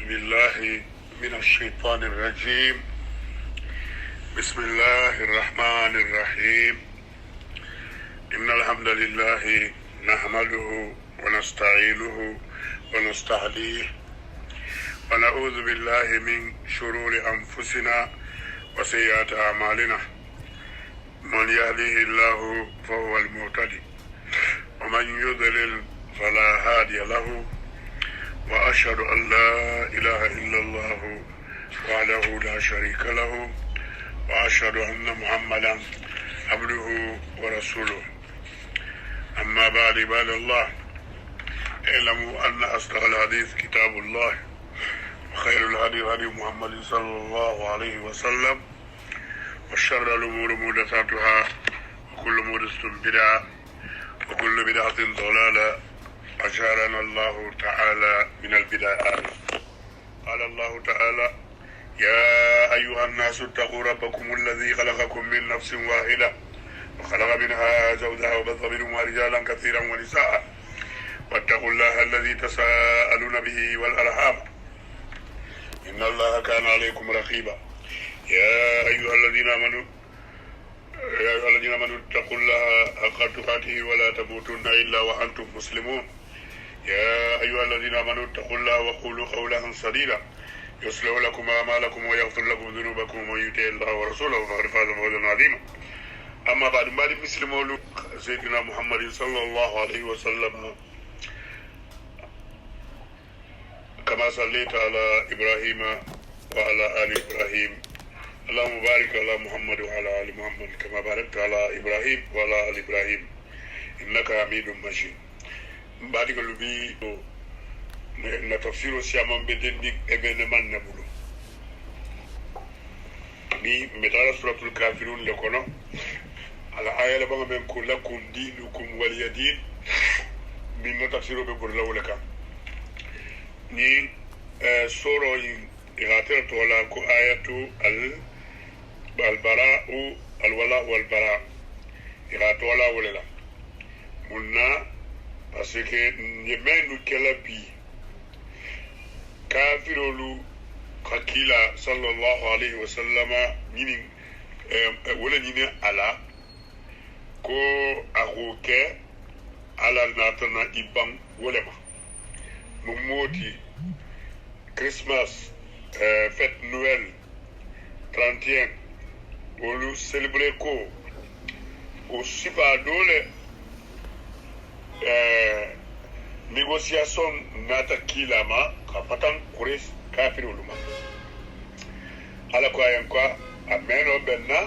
بالله من الشيطان الرجيم. بسم الله الرحمن الرحيم. إن الحمد لله نحمده ونستعينه ونستهديه ونعوذ بالله من شرور أنفسنا وسيئات أعمالنا. من يهده الله فهو المهتدي ومن يضلل فلا هادي له، وأشهد أن لا إله إلا الله وحده لا شريك له، وأشهد أن محمدا عبده ورسوله. أما بعد عباد الله، اعلموا أن أصدق الحديث كتاب الله، وخير الهدي هدي محمد صلى الله عليه وسلم، وشر الأمور محدثاتها، وكل محدثة بدعة، وكل بدعة ضلالة، أجارنا الله تعالى من البدعات. قال الله تعالى: يا أيها الناس اتقوا ربكم الذي خلقكم من نفس واحدة وخلق منها زوجها وبث منهما رجالا كثيرا ونساء، واتقوا الله الذي تساءلون به والأرحام إن الله كان عليكم رقيبا. يا أيها الذين آمنوا اتقوا الله حق تقاته ولا تموتن إلا وأنتم مسلمون. يا أيها الذين آمنوا اتقوا الله وقولوا قولا سديدا يصلح لكم أعمالكم ويغفر لكم ذنوبكم، ومن يطع الله ورسوله فقد فاز فوزا عظيما. أما بعد، مسلمون سيدنا محمد صلى الله عليه وسلم كما صليت على إبراهيم وعلى آل إبراهيم، اللهم بارك على محمد وعلى آل محمد كما باركت على إبراهيم وعلى آل إبراهيم إنك حميد مجيد. بعد كل na tafsiro siaman bedendik evenement nabulu ni metara suratul kafirun le kono ala ayala banga men ko lakum dinukum waliyadin min na tafsiro be burla wala ka ni soro yin irater to la ko ayatu al bara'u al wala wal bara irato wala wala munna parce que yemenu kelabi kafirolu kakila sallallahu alaihi wasallama ñini wala ñini ala ko agoke ala natana ibang wala ma mo moti Christmas, fête Noël 31 wolu célébrer ko o sifa dole négociation nata kilama kapatan kures kafirolu ma ala ko ayan ko ameno benna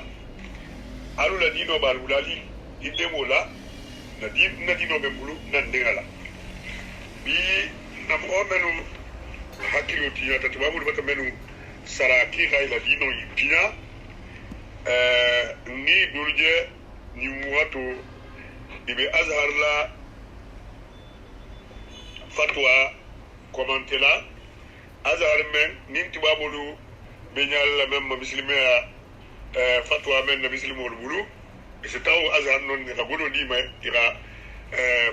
alu la dino balulali idemola na dino be bulu nan dingala bi na mo menu hakilo tiya tatubabu bata menu saraki la dino yipina ni durje ni muwato ibe azhar la fatwa komantela azhar men nin tibabulu be nyalla men muslimia fatwa men na muslimul bulu se taw azhar non ka godo di ma ira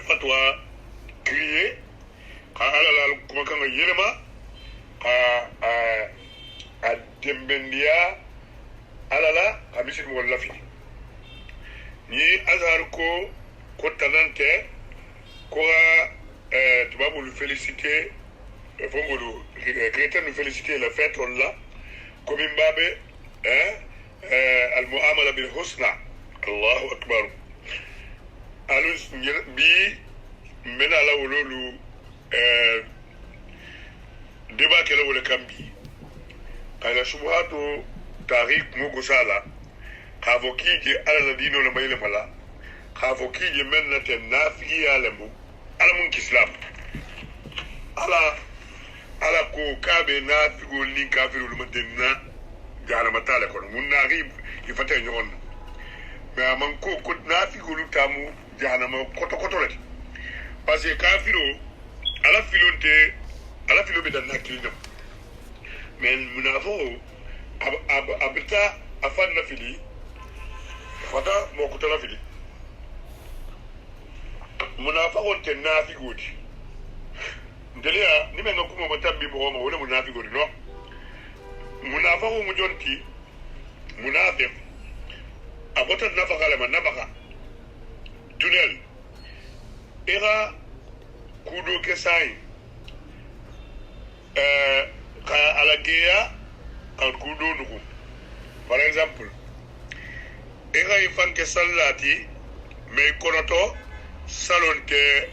fatwa kriye ka ala kuma kan yelema ka dembendia alala ka muslimul lafi ni azhar ko talante ko tubabu lui féliciter fongolu chrétien nous féliciter la fête là comme imbabe al muamala bil husna. Allahu akbar. Alus bi mena la wololu débat kala wala kambi ala subhatu tariq mugusala khavoki ala dino la mayle mala khavoki men na ten nafi alamu alamun kislam ala ko kabe na figo ni kafiru lumadenna jara matala ko mun na rib ifata nyon mais man ko na figo lutamu jana ma koto lati parce que kafiru ala filo be danna kilino mais munafo abita afanna fili fata mo ko tala fili munafaqon te nafiqoti ndelia ni men ngakuma matambi mo mo wala munafiqo no munafiqu mu jonti munafiq abota nafaqa la nafaqa tunel era kudo ke sai ka alageya kan kudo nugu par exemple era ifan ke sallati me konoto salon ke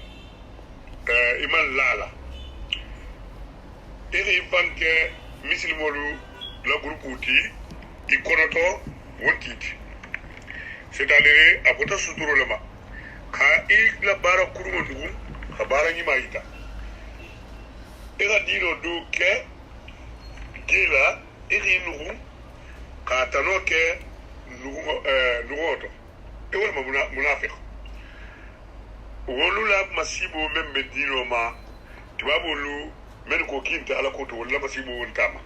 iman lala era ifan ke misilmolu la groupe uti ikonoto wontiti c'est-à-dire abota suturo lama ka la bara kuruma nugu ka bara ni maita era dino do ke gela iri nugu ka tano ke nugoto e wala munafiq wolu la masibo membe dino ma tibabulu men ko kinta ala ko to wala masibo wontama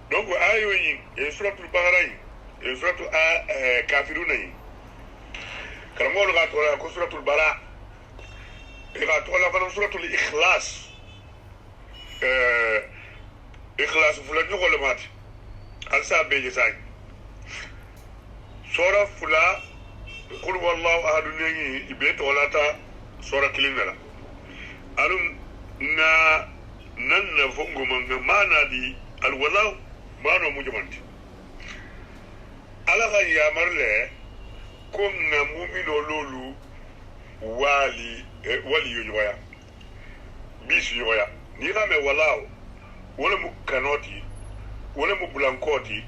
donc ayo yi e suratul baqara yi e suratul kafiruna yi karamol ga to ko suratul bara e ga to la fa suratul ikhlas ikhlas fula ñu ko le mat al sa be say sura fula qul wallahu ahad ni ibe to lata sura kilinala alum na nan na fongo man mana di al wala mano mujumanti ala ga ya marle kom na mumino lolu wali yoya bisu yoya ni ga me walao wala mu kanoti wala mu blankoti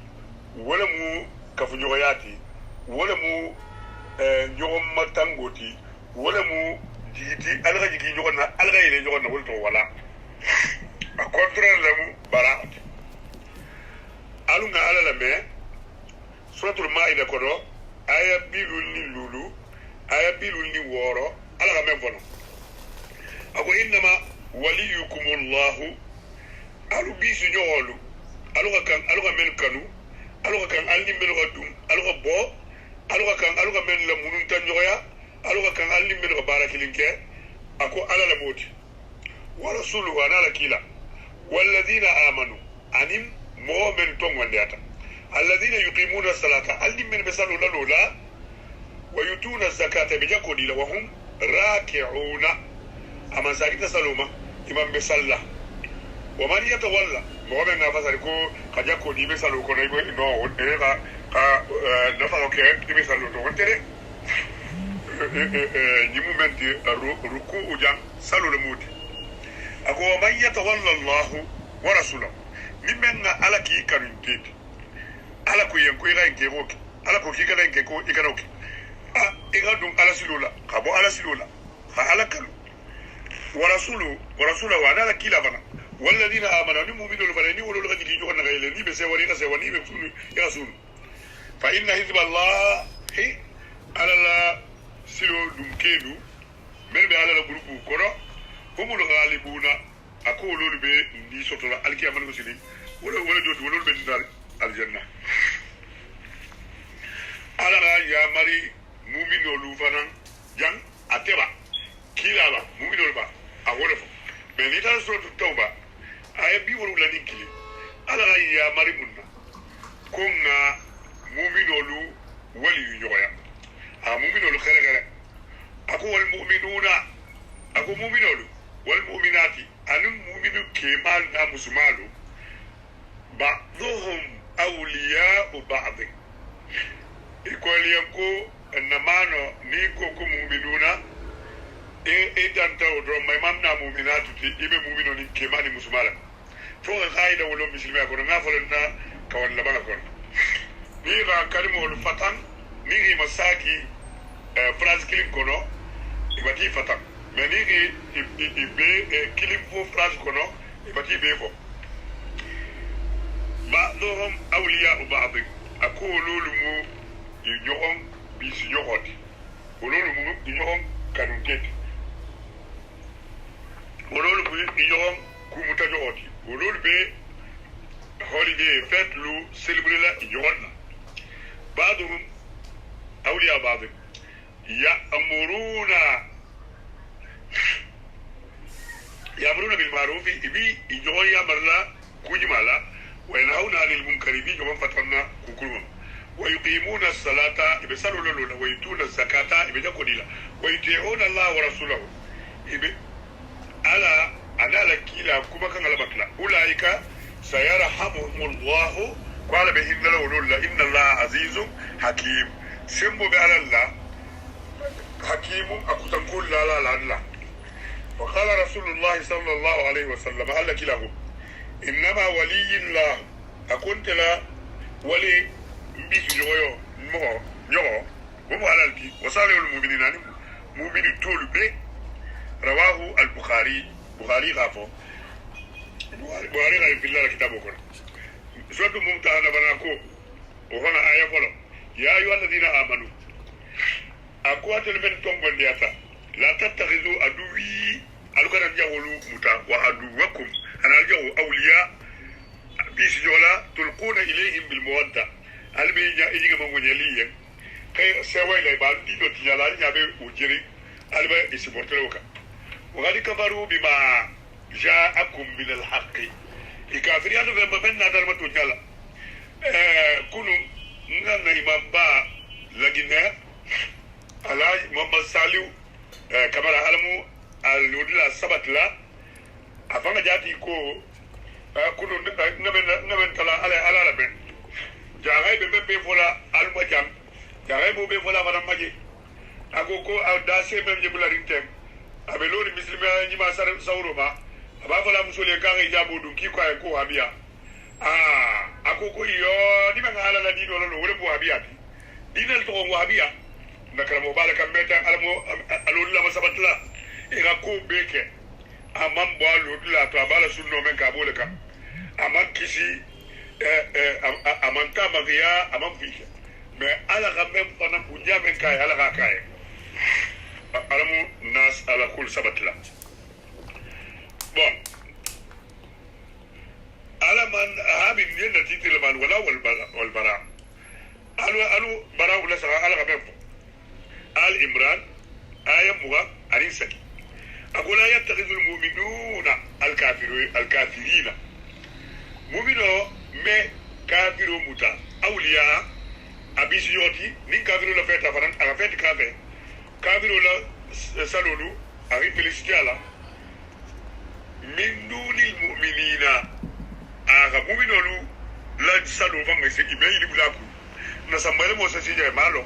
wala mu kafunyoyati wala mu njogom matangoti wala mu jigiti alga jigi njogona alga yele njogona wala to wala a contraire la mu baraat alunga ala la me suratul maida kodo aya bilul ni lulu aya bilul ni woro ala ga men fono ako innama waliyukumullahu alu bisu nyolu aluga men kanu aluga kan alni men ga dum aluga bo aluga men la munun tan nyoya aluga kan alni men ga barakilinke ako ala la moti wa rasuluhu ana la kila walladhina amanu anim mu'min ton wandata alladhina yuqimuna salata alni men besalu la lola wa yutuna zakata bijakodi la wa hum raki'una ama zakita saluma imam besalla ومن يتولى مغمن نفسه كو كجاكو دي بيسالو كو نيبو نو ديغا نفسه كي دي بيسالو تو انتري ني مومنتي ركوع جام سالو لموتي اكو ومن يتولى الله ورسوله ممن على كي كارنتيت على كو ينكو يغاينكي روكي على كو كي كارنكي كو يكاروكي ايغادون على سلولا كابو على سلولا على كلو ورسوله وانا كي لافنا والذين آمنوا نمؤمنون فلاني ولو لغا جيجي جوخنا غيلي ني بسيواني غسيواني بسوني يغسون فإن حزب الله هي على لا سيرو دمكيدو من بي على لا غروب كورو هم الغالبون أقولوا بي دي سوتلا الكيامة نغسيني ولا جوت ولا بندار الجنة على لا يا ماري مؤمنون فنان جان أتبا كيلا مؤمنون با أقول بنيتا سورة التوبة aya bi wolu la nikili ala ga ya marimunna ko nga mu'minolu wali yoya a mu'minolu khere ako wal mu'minuna ako mu'minolu wal mu'minati anum mu'minu kemal na musmalu ba'dhum awliya'u ba'd ikoliyanko namano ni ko mu'minuna tanta odro may mamna mu'minatu ti ibe mu'minu ni kemani musmala fo qaida wala muslima ko na falna ka wala bana ko ni ga kalmo fatan ni gi masaki phrase kilin kono ibati fatan mais ni gi ibe kilin fo phrase kono ibati be fo ba'dhum awliya'u ba'd aqulu lumu yujon bis yogoti ululu mu yujon kanunket ololu bu yoon ku mutajoti ololu be holiday fête lu célébrer la yoon بعضهم أولياء بعض يأمرون بالمعروف إبي يجون يأمرنا كوجمالا وينهون عن المنكر بي جمن فترنا كوكلون ويقيمون الصلاة إبي سلوا لولا ويؤتون الزكاة إبي جاكوديلا ويطيعون الله ورسوله إبي على أنا لكيلا كما كان غلبتنا أولئك سيرحمهم الله قال بهن لولا إن الله عزيز حكيم سمو بعلى الله حكيم أكتم كل لا لا وقال رسول الله صلى الله عليه وسلم هل له إنما ولي الله أكنت لا ولي بيش جويو مو يو مو على الكي وصالح المؤمنين مؤمن طول بي رواه البخاري بخاري غافو بخاري غافو في الله كتابه كله سورة ممتحنة بناكو وهنا آية فلو يا أيها الذين آمنوا أقوات المن تنبن دياتا لا تتخذوا أدوي ألوكنا نجاولو متا وأدوكم أنا الجو أولياء بيس جولا تلقون إليهم بالمودة ألبي يجي من ونيليا كي سوي لا يبان دي دوت يلا يابي وجري ألبي يسبورتلوكا وقد كفروا بما جاءكم من الحق الكافرين هذا من نادر ما تجلا كونوا نحن إمام با لجنة على محمد ساليو كما علموا الودلا سبت لا أفهم جاتي كو كونوا نبن تلا على ربنا جاهي بفولا المجام جاهي بفولا فنام مجي أكو كو أداسي من جبلا رينتم أبلوري مسلمي نجما سورما أبا فلا مسولي كاري جابو دونكي كوا يكو هابيا أكو يو نبن على لا دين ولا نور بو هابيا دين التوم وهابيا نكرم مبارك ميتا الودلا مسبتلا إغاكو بيكي أمام بالودلا تابالا سنو من كابولكا أمام كيسي أمام تامغيا أمام فيكي mais ala ga même fana bunja men kay ala ga kay alamu nas ala kul sabatla bon ala man habi ni titre man wala wal bara alu bara wala sa ala ga même al imran aya muga ani saki aqula yattakhidhu al mu'minuna al kafirina mu'mino me kafiru muta awliya abisi yoti nin kafiru la feta fanan ala feta kafiru la salulu ari felicité ala min dunil mu'minina aga mu'minolu la salu fa ngese ibe ili bulaku na sambale mo sasi je malo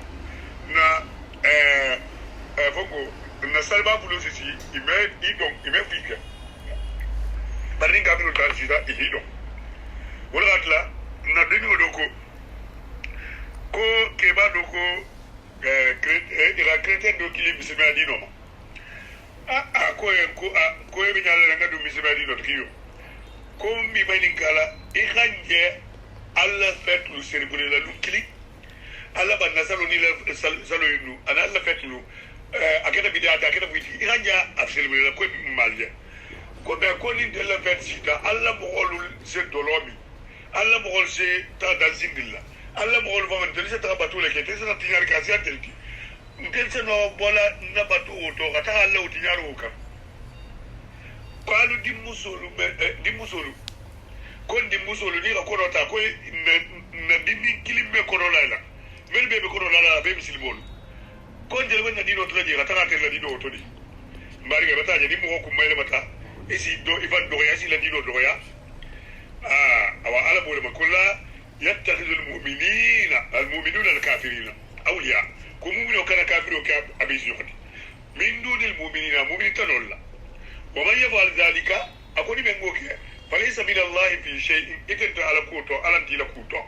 na fongo na salba bulu sisi ime fika barin kafiru ta sida idon wala atla na deni odoko ko keba doko ila chrétien do kili bisima dino ma ko e binyala nga do bisima dino kiyo ko mi bani kala e khanje alla fait lu cérémonie la lu kili alla ban nasalo ni la salo yinu ana alla fait lu akena bidata akena witi e khanja absolument la ko malje ko be ko ni de la fait sita alla mo holul se dolomi alla mo hol se ta dalzindilla alla mo hol faman delisa ta batule ke tesa tinyar ka sia telki ndense no bola na batu to kata alla utinyaru ka kwalu dimusulu kon dimusulu ni ko rota ko na dindi kilimbe ko rolala mel bebe ko rolala be misilbol kon jel wonna dino to je kata ta la dino to di mbari ga bata je di mo ko mayle mata isi do ifan do ya si la dino do ya awa ala bole makulla يتخذ المؤمنون الكافرين أولياء كمؤمن وكان كافر وكأبي سيوخدي من دون المؤمنين مؤمن تنولا ومن يفعل ذلك أقول من موكي فليس من الله في شيء إذن على كوتو على انتي لكوتو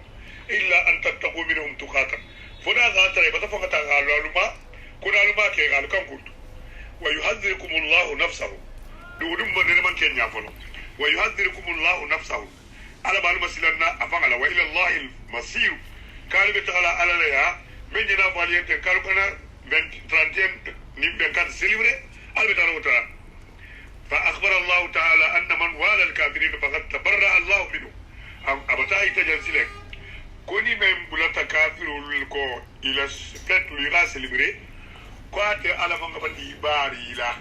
إلا أن تتقوا منهم تقاتا فنا غانتر يبتفق تغالوا لما كنا لما كي غالوا كم كنتو ويحذركم الله نفسه دودم من من كن يعفلوا ويحذركم الله نفسه على بعض مسلنا أفعل وإلى الله المصير قال بتعالى على لها من جنا فالينت قالوا كنا 31 نبي كان سيلوري قال بتعالى فأخبر الله تعالى أن من والى الكافرين فقد تبرأ الله منه أبتاعي تجنسلك كوني من بلتا كافر لكو إلى فت لغا سيلوري كواتي على من قبل إباري لا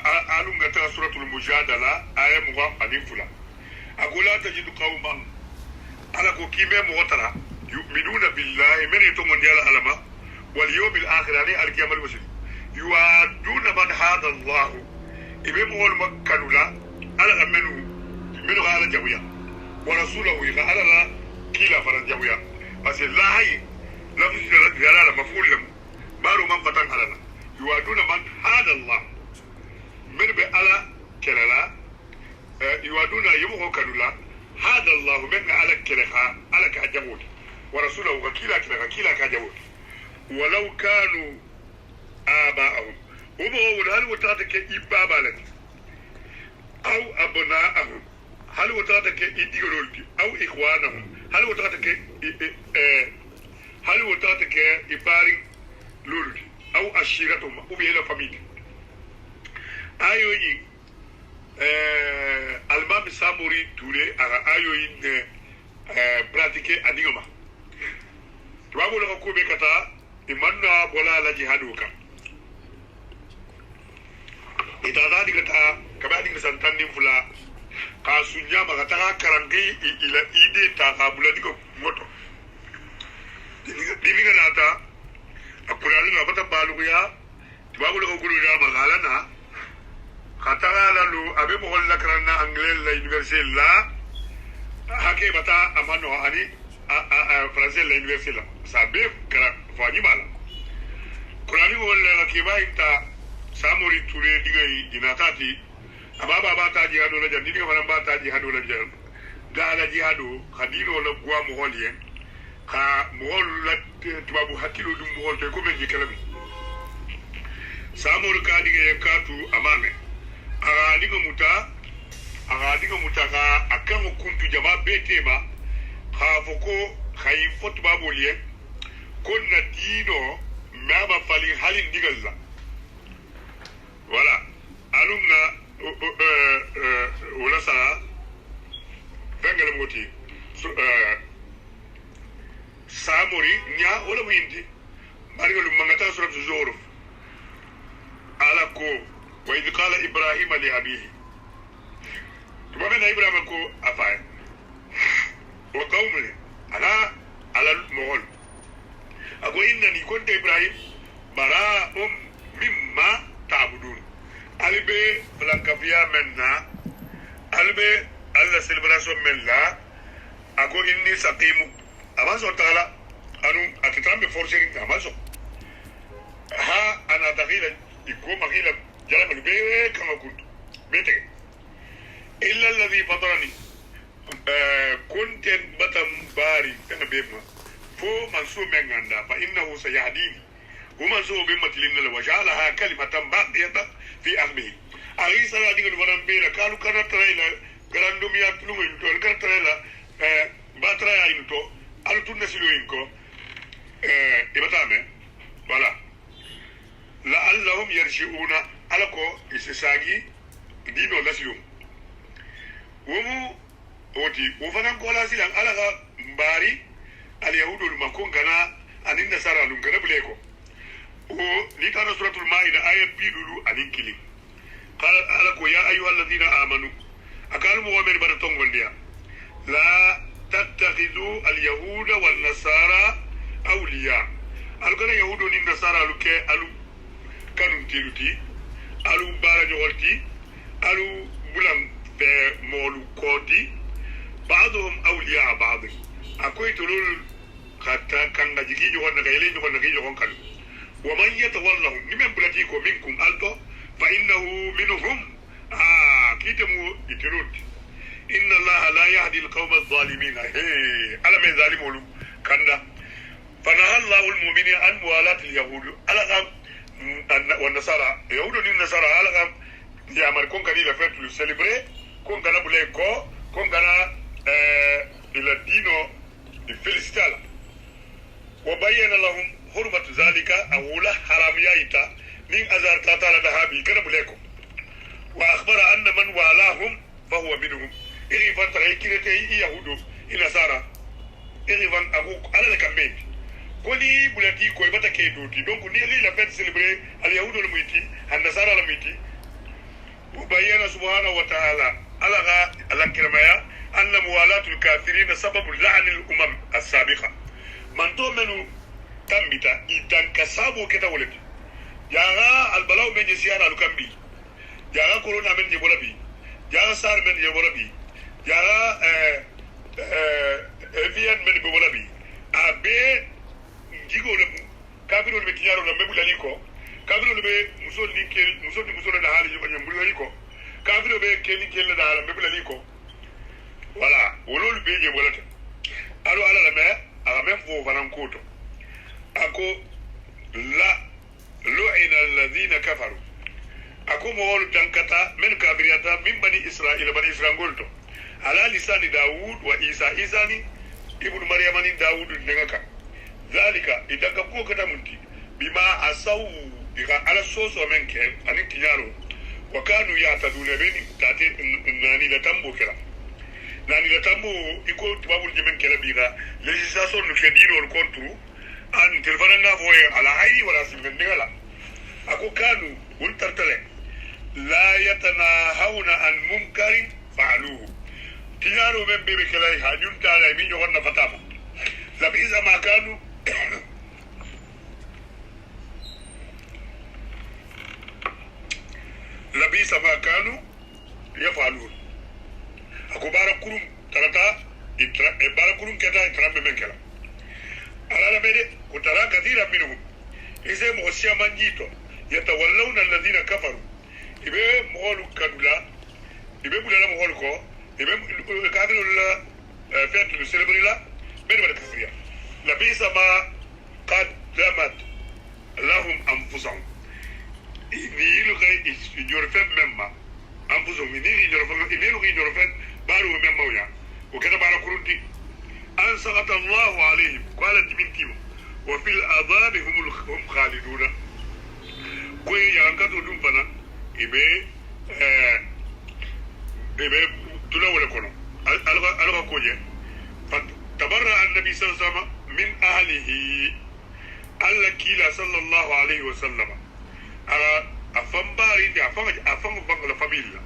alunga ta suratul mujadala aya muga anifula agula tajidu qauman ala ko kime mo tara yu'minuna billahi min yatumundiyal alama wal yawmil akhir ani al qiyamal mushrik yuaduna man hada allah ibe mo wal makanula ala menu ala jawiya wa rasulahu ala la kila faran jawiya parce que la hay la fi la maful lam baro man fatan ala yuaduna man hada allah من بألا كلا يوادون يمغو كنولا هذا الله من على كلها على كعجبون ورسوله وكيلا كلا كعجبون ولو كانوا آباءهم ومغو هل وتاتك إبابا لك أو أبناءهم هل وتاتك إديولوجي أو إخوانهم هل وتاتك إبارين لولي أو أشيرتهم أو بيلا فاميلي ayoyi almami samori ture aga ayoyi pratique anigoma tubabu la ko be kata imanna bola la jihadu kam itada digata kabadi santanni fula ka sunya maga ta karangi ila ide ta kabula digo moto dibiga nata akurali na bata baluya tubabu la ko gulu magala na kataga lalu abe mo holla karana anglais la université la hake bata amano ani français la université la sabe kara fani mala kurani holla la kiba inta samori ture diga inatati ababa bata jihadu la jandi diga bata jihadu la jandi da la jihadu khadino la gwa mo holien ka mo holla tubabu hakilo dum mo holte ko be jikalabi samori ka diga katu amame aga muta ka akan kuntu jama betema khafoko khayin fotba boliye konna dino mama fali halin digalla wala alumna wala sa bengal moti samori nya wala windi barigalu mangata surat zoro alako وإذ قال إبراهيم لأبيه تبغى إبراهيم كو أفاي وقومه أنا على المغول أقول إنني كنت إبراهيم براء مما تعبدون ألبي بلانكافيا منا ألبي الله سيلبراسون منا أقول إني سقيم أما سو تعالى أنو أتتعامل بفورسين أما سو ها أنا دخيل يكون مخيل جلب البيت كما كنت بيتك إلا الذي فطرني كنت بطن باري أنا بيبنا فو منصوب من عندها فإنه سيهديني ومنصوب بمثلين وجعلها كلمة باقية في أخمه أغيث الله ديك الورم بينا قالوا كانت تريلا قراندوم يأكلون ينتو كانت تريلا باترا ينتو ألتو نسلو ينكو إبتامي ولا لعلهم يرجعون alako isisagi dino lasiyum womu oti wofanan kola silan alaka mbari al yahudul makon kana anin nasara lum kana buleko o ni kana suratul maida ayat bidulu anin kili qala alako ya ayyuhal ladina amanu akal mu'min baraton gondiya la tattakhidhu al yahuda wan nasara awliya alkana yahudu nin nasara luke alu kanum tiluti alu bara jolti alu bulam be molu kodi ba'dhum awliya ba'd akoy tulul khatta kanga jigi jo wonna gayle jo wonna gayle honkal wa man yatawallahum nimen bulati ko minkum alto fa innahu minhum kitamu itirut inna allaha la yahdi alqawma adh-dhalimin ala min zalimulu kanda fanahallahu almu'minina an muwalat alyahud ala والنصارى يهود النصارى على يا ماركون كان il a fait le célébrer con gana bule ko con gana il dino di felicitala wa bayyana lahum hurmat zalika awla haramiyata min azar qatala dahabi kana bule ko wa akhbara anna man walahum fa huwa minhum ili fatra ikirete yahudu inasara ili van abu ala kambe koni bulati ko bata ke doti donc ni la fête célébrer al yahudu le muiti an nasara le muiti وبين سبحانه وتعالى على كرمايا أن موالاة الكافرين سبب لعن الأمم السابقة من تؤمنوا تنبتا إذن كسابو كتا ولد جاغا البلاو من يسيانا لكمبي جاغا كورونا من جبولا بي جاغا سار من جبولا بي جاغا افيان من جبولا بي أبي نجيغو لمو كافرون بكيارو لمبو لاليكو كافرون بي مسول نيكيل مسول نهالي جبا نمبو لاليكو كافرون بي كيلي كيل نهالي لمبو لاليكو voilà wololu be je bolata alo ala la me ala même fo fanan koto ako la lu'ina alladhina kafaru ako mo wolu tankata men kafiriyata min bani israila golto ala lisani daud wa isa isani ibnu maryam ni daud ngaka zalika idaka ko kata munti bima asaw diga ala soso men ke ani kinyaro wa kanu yataduna bini tate nani la tambo kala nani la tambo iko tubabul jemen kala biga legislation no fediro le contre an telefona na voye ala hayri wala simen ngala ako kanu wul tartale la yatanahawna an munkarin fa'aluhu kinyaro men bebe kala hajun tala mi jogon na fatama la biza ma kanu لبيس ما كانوا يفعلون أكو باركورم تراتا باركورم كذا يترام من كلا على لبيد كترا كثيرا منهم إذا موسيا منجيتو يتولون الذين كفروا إبه مغلو كدولا إبه بولا مغلو كو إبه كافروا لا فات السلبري لا بين ولا كفريا لبيس ما قدمت لهم أنفسهم ni lu kay jor fem memma am buzo mi ni jor fem ni lu jor fem baru memma ya o kada bara kurunti an saqata Allah alayhim qala timintim wa fil adab hum khalidun ko ya ngado dum bana ibe tula wala kono alga koje tabarra an-nabi sallallahu alaihi wasallam min ahlihi allakila sallallahu alaihi wasallam afan bari da afan bangala family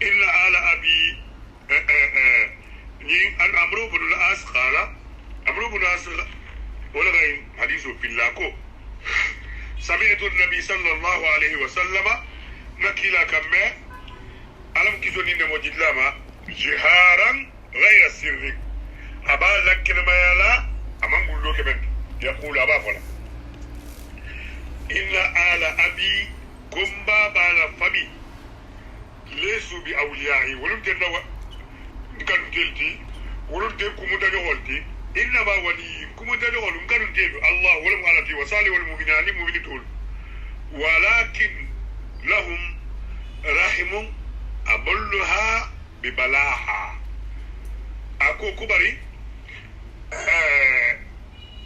inna ala abi ni an amru bin al-as qala amru bin al-as wala gain hadithu billako sami'tu an-nabi sallallahu alayhi wa sallam nakila kamme alam kizoni ne mojidlama jiharan ghayra sirri aba lakin ma yala amangullo keben yaqulu aba fala إن آل أبي كمبا بالا فمي ليسوا بأوليائي ولم تنوى نكالو تلتي ولم تنكم مدجولتي إنما ولي كم مدجول نكالو تلتي الله ولم علتي وصالي والمؤمنين مؤمنين ولكن لهم رحم أبلها ببلاها أكو كبري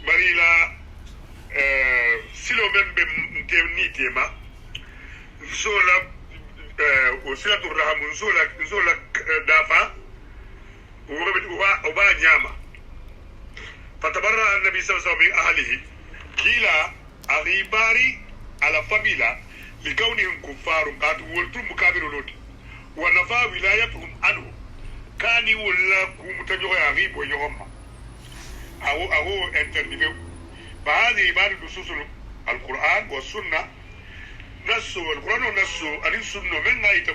بريلا silo men be ni tema sola وصلة الرحم نزول دافع وبا نعمة فتبرأ النبي صلى الله عليه وسلم من أهله كلا أغيباري على فميلا لكونهم كفار قد ولتم مكابر لوت ونفى ولايتهم عنه كان ولا كمتجوه أغيب ويوم أو انترنيفيو فهذه عبارة نصوص القرآن والسنة نسو القرآن ونسو أن السنة من غاية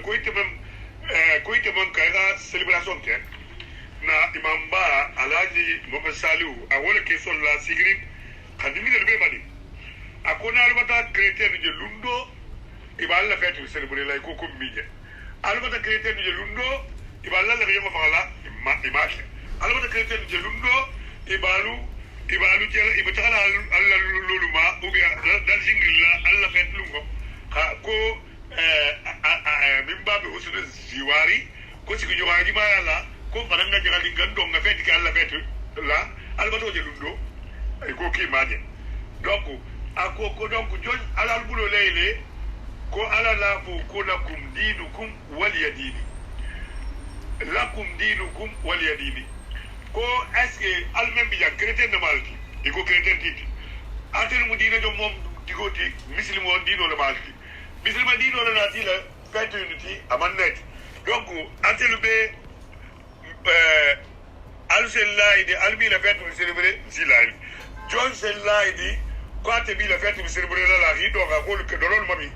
كويت من كايغا سيلبراسون كي na imam ba alaji Muhammad Salihu a wala ke son la sigrin kadimi de be madi akona albata chrétien je lundo iballa fetu célébrer lay ko mije albata chrétien je lundo iballa la yema fala imake albata chrétien je lundo ibalu jela ibtala alla luluma ubia dal jingilla alla fetlungo ko bimba be usul ziwari ko ci ko waji ma yalla ko faranga jagali gando nga feti ka alla fetu la albato je lundo ay ko ki maje donc ko donc joj alal bulo leyle ko ala la fu ko lakum dinukum waliyadini ko est-ce que almem bi jak chrétien de malti iko chrétien titi atel mu dina jom mom digoti muslimo dino le malti muslima dino le nati la fête unity amannet donc atelbe al sellaidi albi la fête mi célébrer silai John sellaidi ko bi la fête mi célébrer la hido ga ko ke dolol mami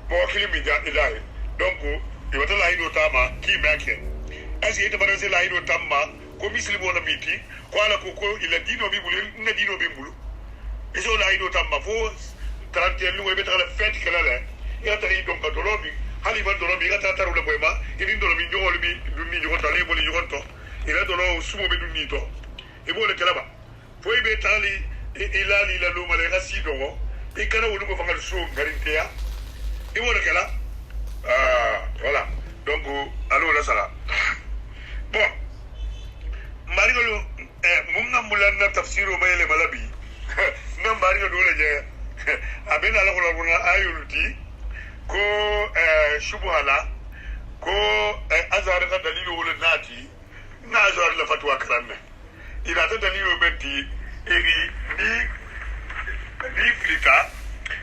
mo kilimi da ilai donc ibata la hido tama ki make asi ita bana la hido tamma ko mislimo na miti ko ala ko ila dino bi bulu na dino bi bulu iso la hido tamma fo 31 lu be tala fête kala la ya tari donc dolobi hali ba dolobi ga tataru le boyma idin dolobi jogol bi dunni jogoto le boli jogoto ila dolo sumo be dunni to e bole kala ba foi be tali ilali la luma le gasi dogo e kana wulu ko fangal so ngarintea e bole kala voilà donc allo la sala bon marigolo mum ngamulan na tafsiru mayele malabi ngam marigolo le je abena ala ko na ayuluti ko shubhala ko azar ka dalilu wala nati na azar la fatwa karanna ila ta dalilu benti eri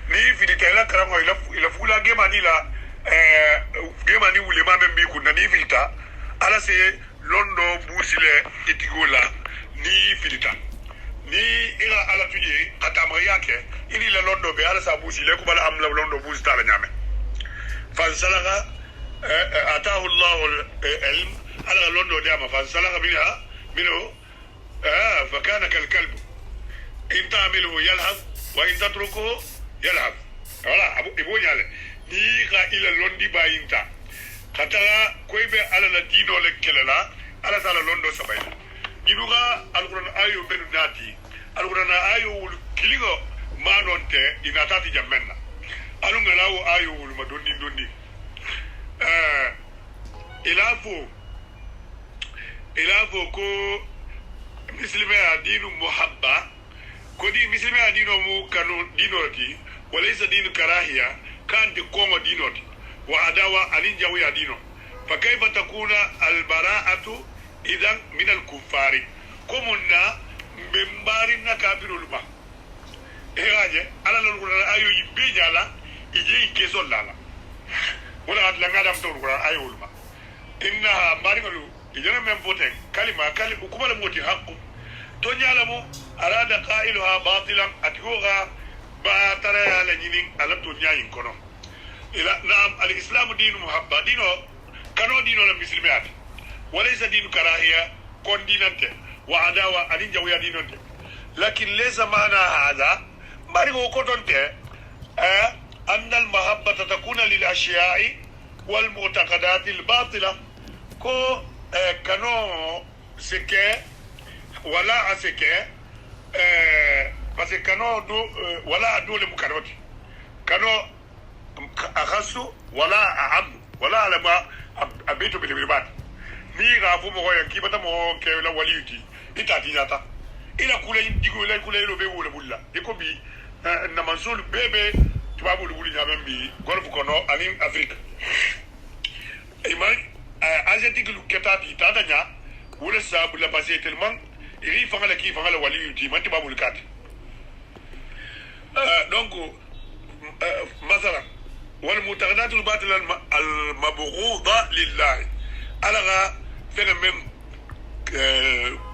ni filita la karango ila fula gema ni la gema ni wule ma membi kunna ni filita ala se londo busile etigola ni filita ni ila ala tuye katamri yake ili la londo be ala sa busile ko bala amla londo busita la nyame فانسلخ آتاه الله العلم على لندن دائما فانسلخ منه فكان كالكلب إن تعمله يلهث وإن تتركه يلهث voilà iboni ale ni ga ila londi bayinta katara koybe ala la dino le kelela ala sala londo sabayla giduga alquran ayo benu nati alquran ayo kiligo manonte inatati jamenna alunga lawo ayo wuluma donni ilafo ko muslime adinu muhabba ko di muslime adinu mu kanu dinoti walaysa dinu karahiya kan di kongo dinoti wa adawa alin jawi adinu fa kayfa takuna al bara'atu idan min al kuffari komunna membari na kafirul ba egaje ala lol ayo yibbe jala ije keso lala wala at langa dam to qur'an ayul ma inna marigalu ijana mem vote kalima ukuma la moti haqqu to nyalamu arada qailuha batilan atgoga ba tara la nyinin ala to nyayin kono ila naam al islam dinu muhabba dino kano dino la muslimat walaysa dinu karahiya kon dinante wa adawa alin jawiya dinante lakin laysa maana hada marigo ko donte أن المحبة تكون للأشياء والمعتقدات الباطلة كو كانوا سكي ولا سكي بس كانوا دو ولا دول مكانوت كانوا أخصوا ولا أهم ولا لما أبيتوا بالعباد ni غافو مغو ينكي بتا مغو كيولا وليوتي إتاتي ناتا إلا كولا يدقوا إلا كولا يلو بيولا بولا يكو بي نمانسول بيبي tubabu luguli jamen bi golf kono anim afrique iman asiatique lu ketati tadanya wala sabu la passé tellement iri fangala ki fangala wali yuti man tubabu lukat donc مثلا والمعتقدات الباطله المبغوضه لله alaga phénomène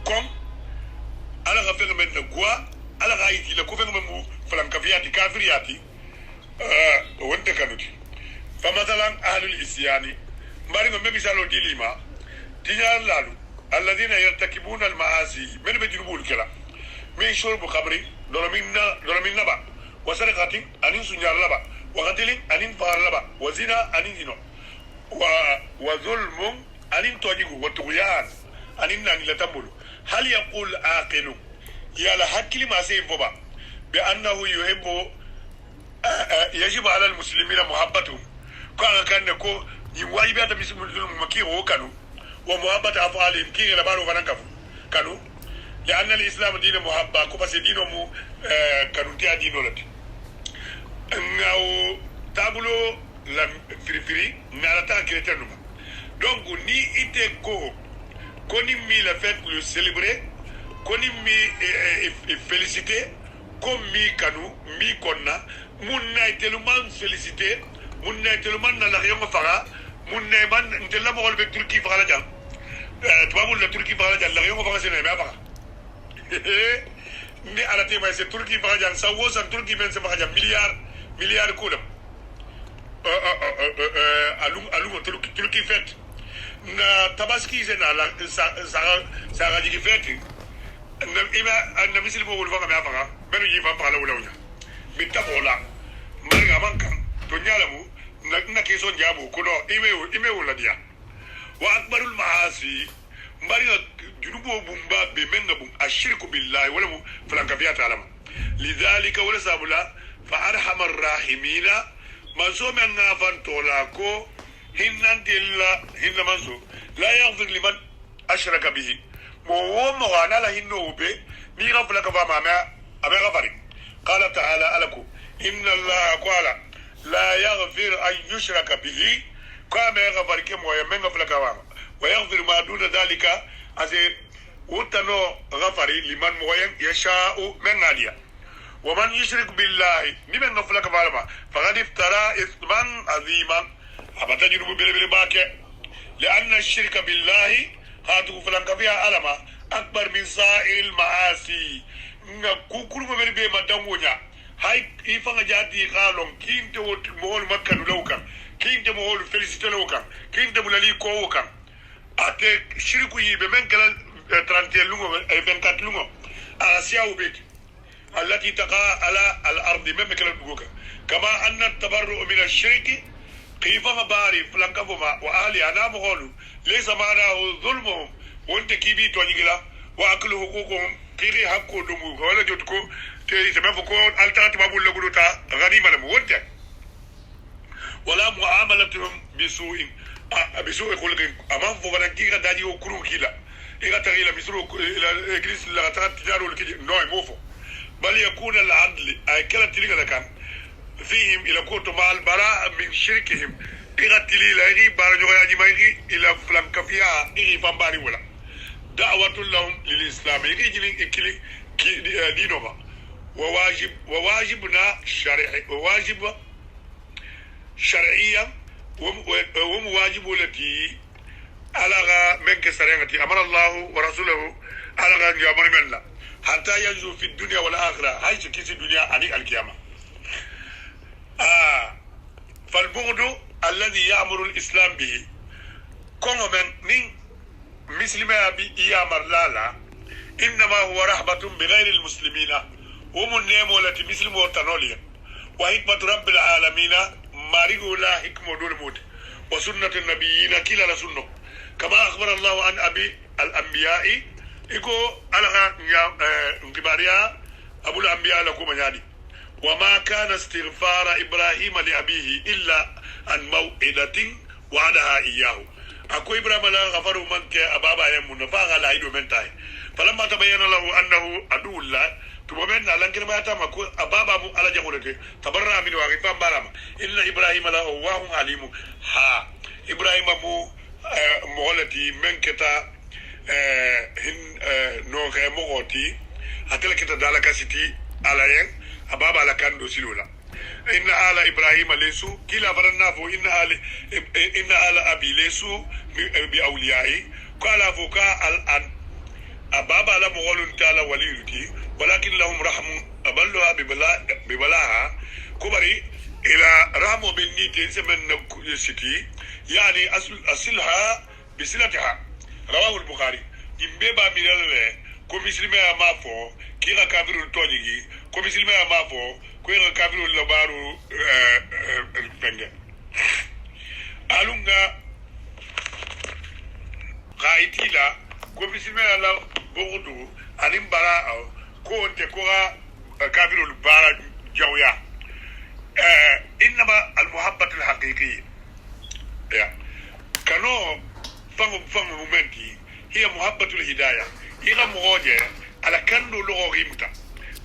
comme alaga phénomène de quoi alaga iti le ko phénomène mu flankafiati kafiriati wonte kanuti فمثلا أهل الإسيان مارين مبيسالو ديليما تيار لالو الذين يرتكبون المعاصي من بجنبول كلا من شرب خمري دولمين نبا وسرقة أنين سنجار لبا وقتل أنين فار لبا وزنا أنين زنا وظلم أنين توجيه وطغيان أنين ناني لتنبولو هل يقول عاقل يالا حكي ما سيفوبا بأنه يحب يجب على المسلمين محبتهم كان نكو يواي بيات مسلم مكي هو كانوا ومحبة أفعالهم كي لبارو فنكفو كانوا لأن الإسلام دين محبة كوبا دينو مو كانوا تيا دينو لتي ناو تابلو la firifiri n'arata chrétien nous donc ni ite ko ni mi la fête le célébrer ko ni mi féliciter comme mi kanu mi konna mun na tellement féliciter munne telman na la yongo faga munne man ntella mo golbe turki faga la jang tubabul la turki faga la jang la yongo faga sene me faga ni arate may se turki faga jang sa wo san turki ben se faga jang milliard kulam alungo turki fet na tabaski se na la sa jigi feti na ima na misil mo wul faga me faga benu ji fa faga wala wala bitta bola marga mankan to nyalamu na keso njabu kuno ime wala dia wa akbarul maasi marga junubo bumba be menga bum ashirku billahi wala mu flanka fiya ta'ala lidhalika wala sabula fa arhamar rahimina manso men ngafan tola ko hinnan dilla hinna manso la yaghfir liman ashraka bihi mo wana la hinno be mi ghafla ka fama ma abe ghafari qala ta'ala alaku inna allaha qala la yaghfir an yushraka bihi kama yaghfir kemo ya men ghafla ka fama wa yaghfir ma duna dhalika ase utano ghafari liman moyen yasha'u men aliya ومن يشرك بالله نمن نفلك فالما فقد افترى إثما عظيما أبتا جنوب بلبل باكي لأن الشرك بالله هاتو فلنك فيها ألما أكبر من سائر المعاصي كوكول مبين بيما دمونا هاي إفا جاتي قالون كين تو مهول مكة لوكا كين تو مهول فلسطين لوكا كين تو ملالي كوكا أتي شركو يبمن كلا 30 لونغو 24 لونغو أسياو بيت التي تقع على الأرض ممكن البوكا كما أن التبرؤ من الشرك كيف باري فلنكفما وأهلي أنا مغولو ليس معناه ظلمهم وانت كيبي تونيجلا وأكل حقوقهم كيري حقو دمو ولا جوتكو تسمفكو ألتات بابو لغلوتا غنيمة لهم وانت ولا معاملتهم بسوء خلق أمام فوالنكيغا داجي وكرو كيلا إذا تغيلا بسرو إلى إجلس لغتات تجارو لكي نوي موفو بل يكون العدل أي كلا تلقى لكان فيهم إلى كوتو مع البراء من شركهم إغا تلي لأيغي بارجو غياني ما يغي إلى فلان كفيا إغي فانباري ولا دعوة لهم للإسلام إغي جلين إكلي دينوما وواجبنا شرعيا ومواجب التي على من كسرينتي أمر الله ورسوله على جامر من الله حتى ينجو في الدنيا والآخرة هاي كيس الدنيا عن القيامة فالبغض الذي يأمر الإسلام به كون من مسلم يأمر لا إنما هو رحمة بغير المسلمين ومن نيمو التي مسلم وتنولي وحكمة رب العالمين مارغو لا حكمة دون موت وسنة النبيين كلا رسولنا كما أخبر الله عن أبي الأنبياء إيكو على انكباريا أبو الأنبياء لكم يعني وما كان استغفار إبراهيم لأبيه إلا عن موعدة وعدها إياه أكو إبراهيم لا غفر من كأبابا يمون فاغا لا يدو من تاي فلما تبين له أنه عدو الله تبمن على كلمة تام أكو أبابا مو على جهولته تبرأ من واقفان بارام إن إبراهيم لا أواه عليم ها إبراهيم مو مولتي من كتا no ke mogoti atele kita dala kasiti alayen ababa la kando silula inna ala ibrahim lesu kila faranna fo inna ala abi lesu bi awliyai qala fuka al an ababa la mogolun tala waliyuti walakin lahum rahmun aballuha bi balaha kubari ila rahmu bin niti semen siti yani asilha bisilatiha رواه البخاري يمبا ميلالة كو مسلمي امافو كيغا كافرو تونيغي كو مسلمي امافو كيغا كافرو لبارو الفنجة الونغا قايتي لا كو مسلمي على بوغدو انيم برا كو انت كوغا كافرو لبارا جويا انما المحبة الحقيقية كانوا فهم مومنتي هي محبة الهداية هي مغوجة على كنو لغو غيمتا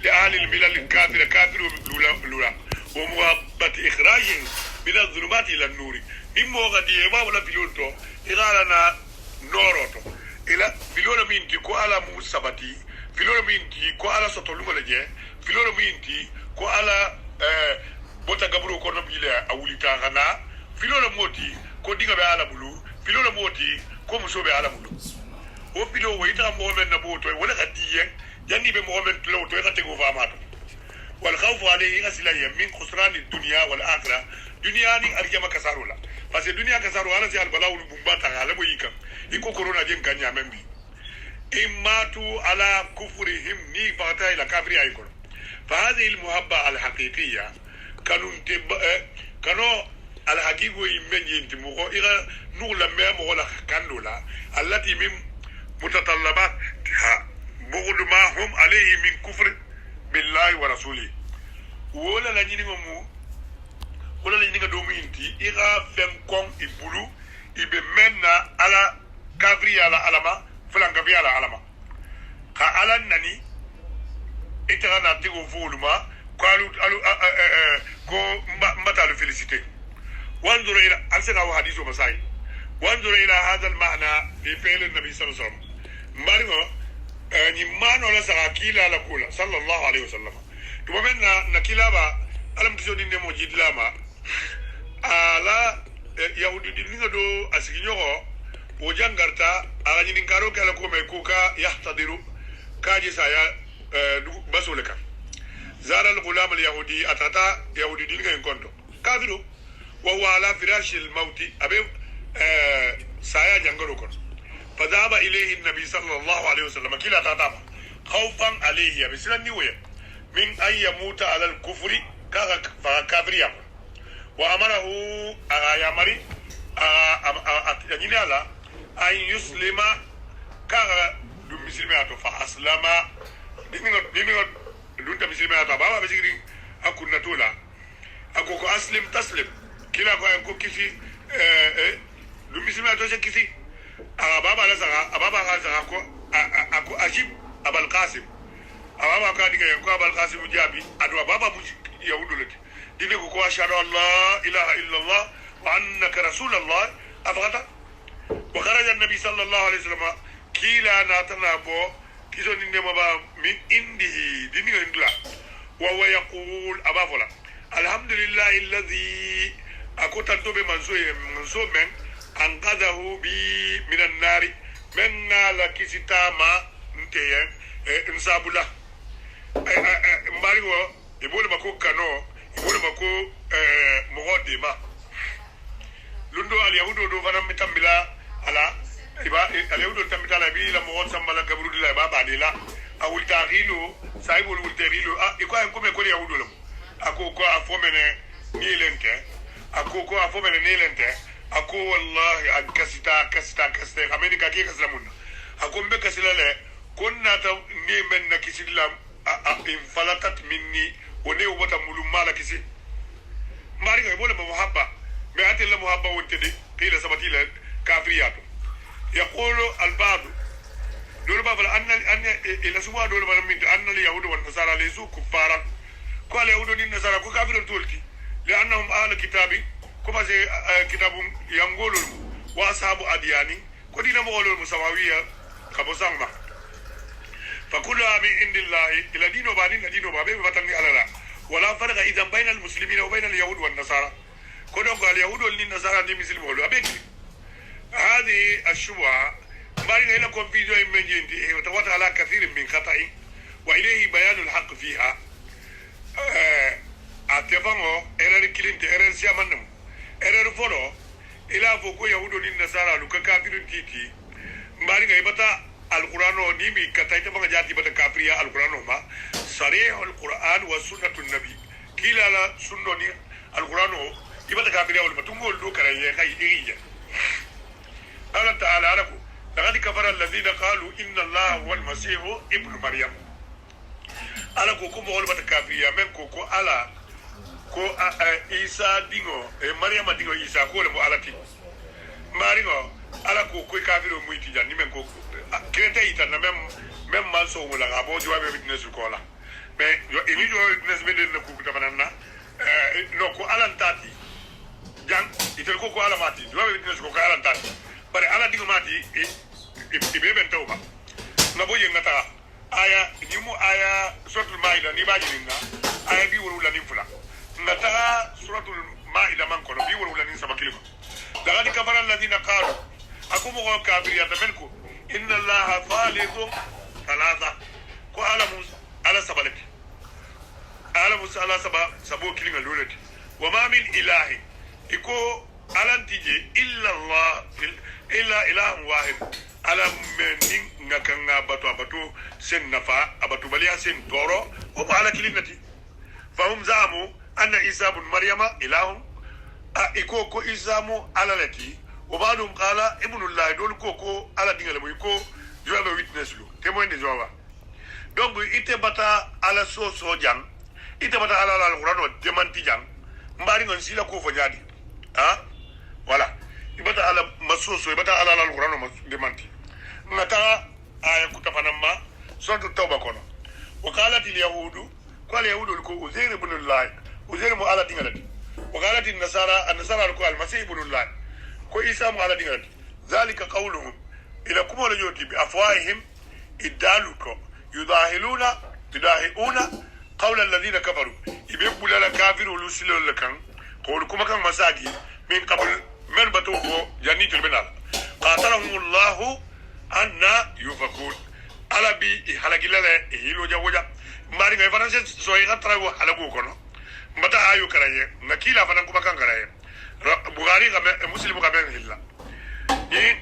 لأهل الملل الكافرة كافر لولا ومحبة إخراج من الظلمات إلى النور إما غدي ما ولا فيلوتو إغالنا نوروتو إلا فيلولا مينتي كو على موسابتي فيلولا مينتي كو على سطولو ملجي فيلولا مينتي كو على bota gaburo ko no bile a wulita kana filo la moti ko diga be ala bulu filo la moti ko muso be ala bulu o filo wo ita mo men na boto wala ka diye janni be mo men tulo to ka tego famato wal khawfu alayhi asla min khusran ad-dunya wal akhirah dunya ni arjama kasarula parce que dunya kasaru ala si al balawul bumbata ala mo yikam iko corona jen kanya membi imatu ala kufrihim ni fata ila kafri aykon fa hadhihi al-muhabba al-haqiqiyya كانوا الحقيقة من ينتموا إلى نقول ما مغلق كانولا التي من متطلباتها بغض ما هم عليه من كفر بالله ورسوله ولا لنينغمو ولا لنينغ دومينتي إلى فنكم إبلو إبمنا على كافري على علما فلان كافري على علما كعلى نني إتغانا تيغو فولما قالوا كو متى فيليسيتي وانظر الى ارسل حديث مساي وانظر الى هذا المعنى في فعل النبي صلى الله عليه وسلم مارغو ني مانو لا ساكيلا لا كولا صلى الله عليه وسلم تو منا نكيلا با الم تسو دي نمو جيدلاما ala yahudi di ninga do asiginyogo o jangarta ala ni ngaro kala ko me kuka yahtadiru kaji saya basoleka زار الغلام اليهودي أتاتا يهودي دينغا ينكونتو كافرو وهو على فراش الموت أبي سايا جنگرو كون فذهب إليه النبي صلى الله عليه وسلم كلا تاتاما خوفا عليه بسلا نيوية من أن يموت على الكفر كافر يامر وأمره يامري يعني على أن يسلم كاغا دم مسلماتو فأسلم دينغا dunta muslima ta baba be sigiri akunna tola akoko aslim taslim kila ko kisi du muslima to se kisi baba la saka baba ka saka ko ako ajib abul qasim baba ka diga ko abul qasim jabi adwa baba mu yahudu lati dine ko ashhadu an la ilaha illa allah wa annaka rasulullah afghata wa kharaja an-nabi sallallahu alaihi wasallam kila natana bo كيزون إنما من عنده ديني عندلا وهو يقول أبا فلا الحمد لله الذي أكوت أنتو بمنسو من أنقذه بي من النار من نال كيسيتا ما نتيا إنسابولا مباريو يقول مكو كانو يقول مكو مغودي لندو اليهود دو فنم متمبلا على اليهود تمتلا بي لما وصل ملك برود الله بابا ديلا او التاغيلو سايبول والتاغيلو يكو انكم يكون يهود لهم اكو كو افومن نيلنته اكو كو افومن نيلنته اكو والله كستا امريكا كي كسلمون اكو بكسلله كنا نيمن نكسلام ان فلتت مني وني وبتا ملوما لكسي ماري يقول محبه ما اتي المحبه وانتدي قيل سبتي كافريات يقول البعض دول بابل أن إلى سوا دول من أن اليهود والنصارى ليسوا كفارا قال اليهود والنصارى كافرون تولكي لأنهم أهل كتابي كما زي كتاب ينقولون وأصحاب أدياني كدينا مقولون مساوية كبسامة فكلها من عند الله إلى دين وبانين دين وبابين فتني على الله ولا فرق إذا بين المسلمين وبين اليهود والنصارى كنا قال اليهود والنصارى دي مسلمون أبيكي هذه الشبهة مارين هنا كونفيزيون من جندي وتواتر على كثير من خطأ وإليه بيان الحق فيها أتفهمه إرر كلمة إرر سيامنم إرر فلو إلى فوق يهود والنصارى لك كافر تيتي مارين هنا القرآن نيمي كتايت فما جاتي بتا كافرية القرآن ما صريح القرآن وسنة النبي كلا لا سنة القرآن يبتا كافرية ولا تقول له كرايه كاي إيجا قال تعالى لكم لقد كفر الذين قالوا إن الله هو المسيح ابن مريم على كوكو مول بتكافيا من كوكو على كو عيسى دينو مريم دينو عيسى كو لمو على تي مارينو على كوكو كافيرو مويتي جان من كوكو كريتا يتنا مم ما سو ولا ابو جواب بيتنس كولا مي إني جو بيتنس ميدن كوكو تبنانا نو كو على تاتي جان يتل كوكو على ماتي جواب بيتنس كوكو على تاتي bari ala digo mati ibe ben tawba na boye ngata aya nimu aya suratul maida ni baji ninga aya bi wuru la nimfula ngata suratul maida man kono bi wala ni sama kilima laqad kafara alladhina qalu akum ko kafir ya tamelku inna allaha thalithu thalatha ko ala sabalati ala musa ala sabo kilinga lolati wa ma min ilahi iko alantije illa allah illa ilahun wahid ala menin ngakanga bato sen nafa abatu baliya sen toro o ala kilinati fahum zamu anna isa ibn maryama ilahun iko ko isa mu ala lati wa ba'dum qala ibnullah dol ko ala dingale mo iko jobe witness lu témoin de Jéhovah donc ite bata ala so jang ite bata ala alqur'ano demanti jang mbari ngon sila ko fo jadi voilà ibata ala masoso ibata ala alqur'ano demanti ngata aya kutafanama suratu tauba kono wa qalat alyahudu qala yahudu ko uzair ibn allah uzair mu ala dingalati wa qalat an-nasara ko al-masih ibn allah ko isa mu ala dingalati zalika qawluhum ila kuma la yoti bi afwahihim idaluko yudahiuna qawla alladhina kafaru ibqula la kafiru lusilu lakan qawlu kuma kan masagi min qabl man batuhu jannitul binal qatalahum allah anna yufakun ala bi halagilale hilo jawoja mari ngai faranse so yi trago halagu kono mbata ayu karaye nakila fanan kuma kan karaye bukhari ga muslim ga ben hilla ni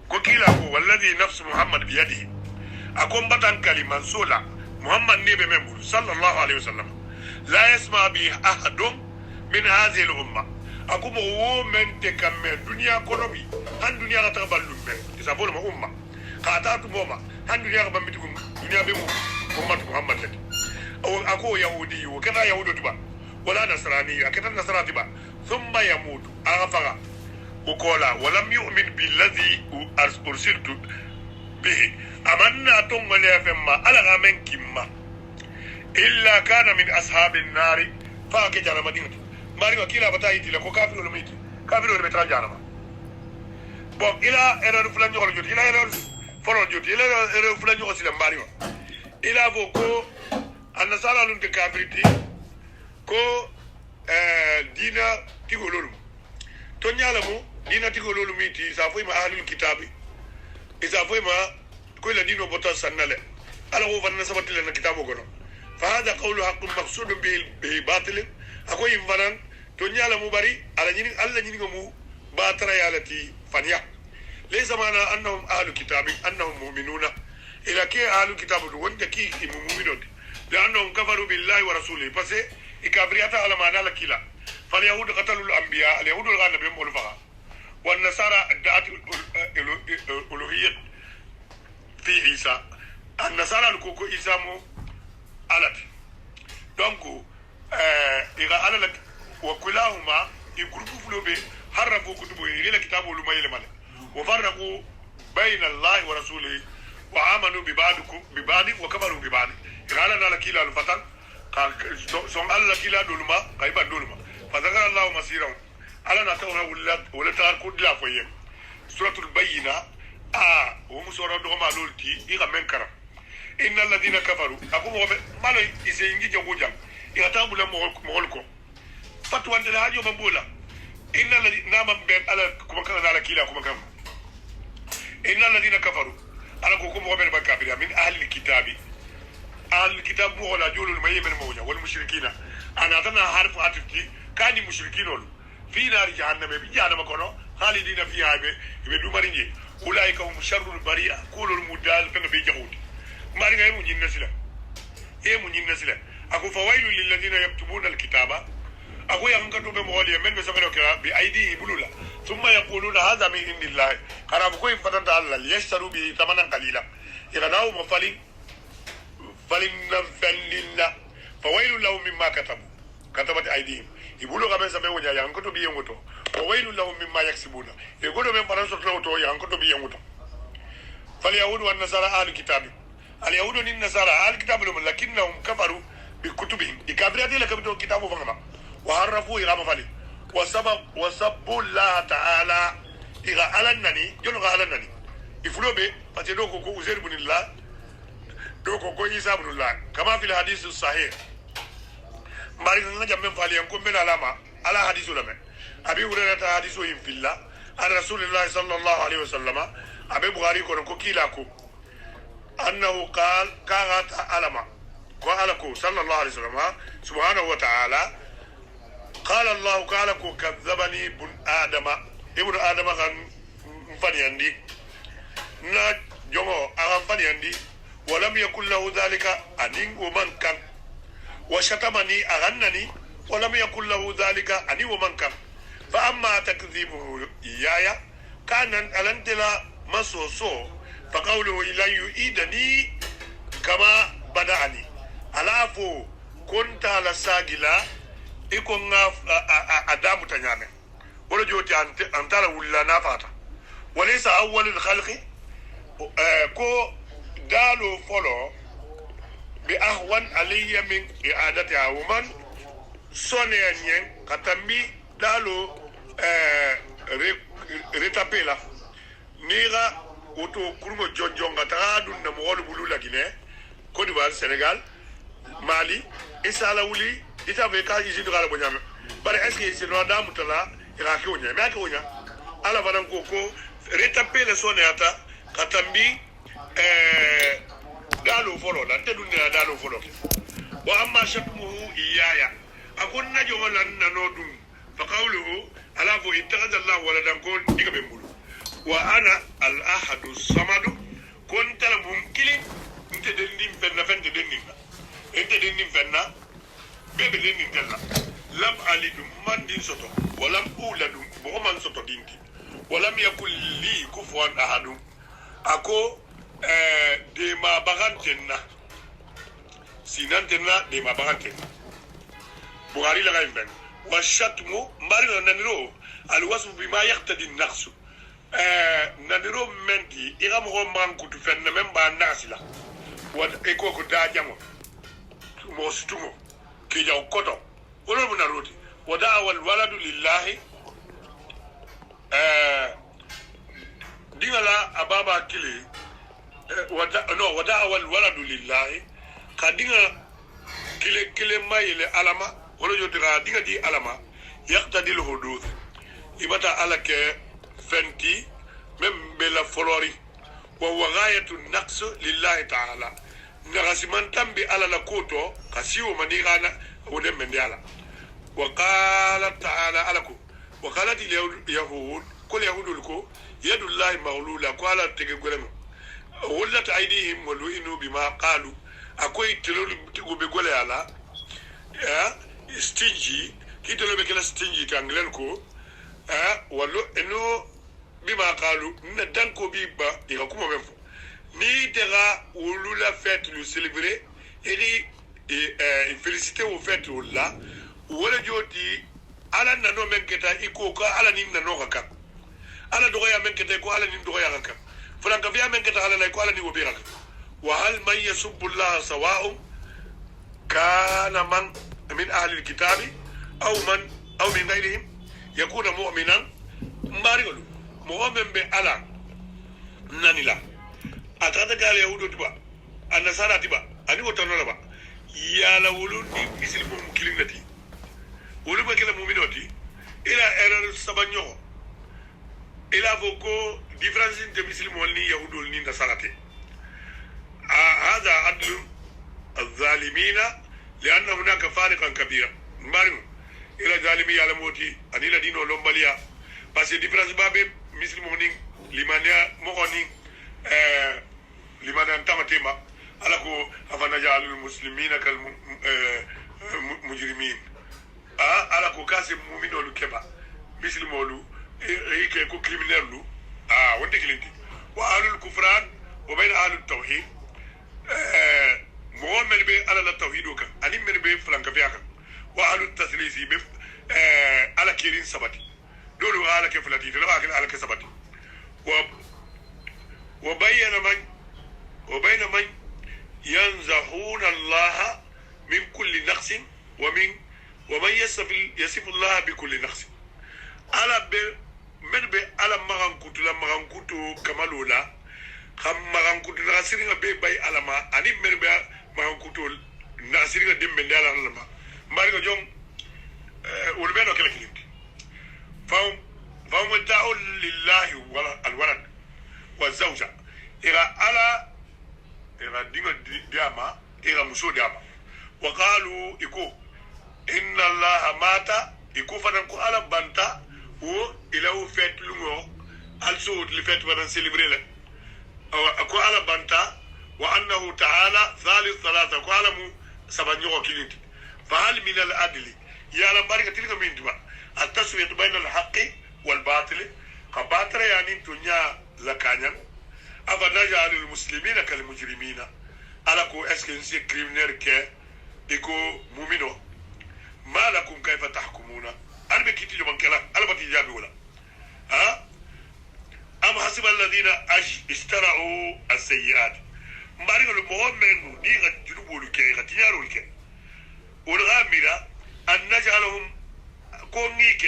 ko kila ko wallazi nafsu muhammad bi yadihi akon batan kaliman sola muhammad ne be membu sallallahu alaihi wasallam la yasma bi ahadun min hadhihi al umma akumo wo men te kamme dunya kono bi han dunya ga taballum be isa bolo ma umma qatatu moma han dunya ga bambiti dunya be mu muhammad lati aw ako yahudi wa kana yahudu tiba wala nasrani akata nasrani tiba thumma yamutu aghfaga ukola walam yu'min billadhi ursiltu bihi amanna tongole femma ala gamen kimma illa kana min ashabin nari fa ke jana madinati mari ko kila batayi tila ko kafiru lo miti kafiru lo metra jana ma bon ila erreur fulan ñol joti ila erreur folo joti ila erreur fulan ñol sila mari wa ila vo ko annasala lun ke kafiriti ko dina tigo lolu to nyala mo dina tigo lolu miti sa fo ma ahlul kitabi isa fo ma ko la dino bota sanale ala wo vanna sabatile na kitabo gono fa hada qawlu haqqun maqsudun bi batil akoy vanan to nyala mu bari ala nyini alla nyini mu batara yalati fanya laysa mana annahum ahlul kitabi annahum mu'minuna ila ke ahlul kitabu wonde ki mu'minun لأنهم كفروا بالله ورسوله بس إكابريات على ما نال كلا فاليهود قتلوا الأنبياء اليهود الغانا بهم ألفها والنصارى ادعت الألوهية في عيسى النصارى الكوكو عيسى مو ألت دونك إذا ألت وكلاهما يقربوا فلوبي حرفوا كتبه إلى كتابه لما يلمل وفرقوا بين الله ورسوله وآمنوا ببعض وكفروا ببعض قال انا لكيلا الفتن قال سون الله كيلا دولما غيبا دولما فذكر الله مسيرهم على نتونا ولا تاركوا لا فيه سوره البينه ومسوره دوما لولتي يغا منكر ان الذين كفروا اكو ما لا يسينجي جوجا يتابوا مولكم فتوى عند الحاجه مبولا ان الذين نام بين على كما كان على كيلا كما كان ان الذين كفروا على كوكم وبين بكافر من اهل الكتاب الكتاب مو ولا جول المية من موجة والمشركين أنا أتنا حرف عطفتي كاني مشركين ولو في نار جهنم بجهنم كونو خالدين فيها يبدو مرينجي أولئك هم شر البريئة كل المدال فين بيجهود مرينجي يمو جن نسلا يمو جن نسلا أكو فويل للذين يكتبون الكتابة أكو ينكتب بمغولية من بسمنو كرا بأيديه بلولا ثم يقولون هذا من عند الله قرابو كوين فتن الله ليشتروا به ثمنا قليلا يغناو مفالين فلنفلل فويل لهم مما كتبت أيديهم يقولوا كمان سبب وجاء ينكتب بيموتوا وويل لهم مما يكسبون يقولوا من فرنسا تلوتوا ينكتب بيموتوا فاليهود والنصارى أهل الكتاب اليهود والنصارى أهل الكتاب لهم لكنهم كفروا بكتبهم يكفروا لك بدون كتاب فهما وحرفوا إلى مفالي وسبوا الله تعالى إذا ألنني جنوا ألنني يفلو به فتدوكو كوزير بن الله دوكو كو عيسى بن الله كما في الحديث الصحيح mari nga jamme fali en ko men alama ala hadisu lame abi hurata hadisu in filla an rasulullah sallallahu alaihi wasallam abi bukhari ko kila ko annahu qala alama ko alako sallallahu alaihi wasallam subhanahu wa ta'ala qala allah qala ko kadzabani ibn adama kan faniyandi na jongo agan faniyandi walam yakul lahu dhalika anin man kan وشتمني أغنني ولم يكن له ذلك أني ومن كان فأما تكذيبه إياي كان ألنتلا مسوسو فقوله لن يؤيدني كما بدأني ألافو كنت على ساقلا يكون أدام تنيامي ولا جوتي أنتلا ولا نافاتا وليس أول الخلق كو دالو فولو بأهون علي من إعادتها ومن سونيان كتمي دالو ريتابيلا نيغا وتو كرومو جونجونغا تادو نموغول بلولا غيني كوت ديفوار سنغال مالي إسالا ولي إتافي كا يجي دوغالا بونيام بار اسكي سينو دامو تلا يراكي ونيا ماكي ونيا على فدان كوكو ريتابيلا سونياتا كتمي دالو فولو لا تدنيا دالو فولو واما شتمه ايايا اكون نجو ولا نودون فقوله الا فو اتخذ الله ولدا كون ديغا بمبول وانا الاحد الصمد كنت الممكن انت دندين فنا فنت دندين انت دندين فنا بيبي دندين كلا لم الد من دين سوتو ولم اولد بومن سوتو دينتي ولم يكن لي كفوا احد اكو de ma bagantenna sinantenna de ma bagantenna Bukhari la gaimben wa shatmu marina naniro al wasfu bima yaqtadi an-naqs naniro menti igam ho mankutu fenna memba nasila wa eko ko dajamo mo stumo ke jaw koto wala mo naroti wa da'wa al-waladu lillahi dingala ababa kili ودعوى الولد لله كدينا كل ما يل علما ولا جدرا دينا دي علما يقتضي الحدوث يبتا على فنتي من بلا فلوري وهو غاية النقص لله تعالى نغسمان تنبي على لكوتو كسيو منيغانا ودم من ديالا وقال تعالى علىكو وقالت اليهود كل يهود لكو يد الله مغلولة قال تجيغولم ولت أيديهم ولوئنوا بما قالوا أكوي تلول بقولي على stingy كي تلول بكلا stingy كانغلنكو ولو إنه بما قالوا ندانكو بيبا يغاكوما منفو ni tera wulula fête le célébrer et féliciter au fête là wala joti ala nano menketa iko ka ala nin nano ka ala doya menketa ko ala nin doya ka فلان فيها من كتر على لا يقال لي وبيرك وهل من يسب الله سواء كان من أهل الكتاب أو من غيرهم يكون مؤمنا ماريول مؤمن بألا نانيلا أتاتا قال يهود تبا النصارى تبا أني وتنولا با يا لولون يسلمون كلمتي ولو بكلا مؤمنوتي إلى إيران سبانيو إلى فوكو difference entre musulmans ni yahudul ni nasarati هذا عدل الظالمين لأن هناك فارقا كبيرا مبارم إلى ظالمي على موتي أن إلى دينو لومباليا بس difference بابي مسلمون لمانيا مغني لمانيا انتمتما ألاكو أفنجعل المسلمين كالمجرمين ألاكو كاسم مؤمنو لكبا مسلمولو إيكي كو كريمينالو وانت كلمتي وأهل الكفران وبين أهل التوحيد مؤمن به على التوحيد وكا أني من به فلان كفياكا وأهل التثليث به على كيرين سبتي دولو على كفلاتي دولو على كسبتي وبين من ينزحون الله من كل نقص ومن يصف الله بكل نقص على من be ala magankutu la magankutu kamalula kham magankutu la siringa be bay alama ani men be magankutu na siringa dembe ndala alama mbari ko jom wol beno kala kilindi فهم ادعوا لله الولد والزوجة إلى ديما دياما إلى مسو دياما وقالوا إكو إن الله مات إكو فنكو على بنتا و إلى فات لغو السود لفات بدن سيلبريلا أكو على بنتا وأنه تعالى ثالث ثلاثة أكو على سبنيو كيلينت فهل من العدل يا لمبارك تلك من دوا التسوية بين الحق والباطل قباطر يعني تنيا زكانيا أفنجعل المسلمين كالمجرمين على كو اسكنسي كريمنير كي إكو مؤمنو ما لكم كيف تحكمون أنا بكيتي جمان كلا أنا بكي جابي ولا أم حسب الذين اشترعوا السيئات مبارك المؤمن دي جنوبوا لكي غتياروا لكي والغامرة أن نجعلهم كونيك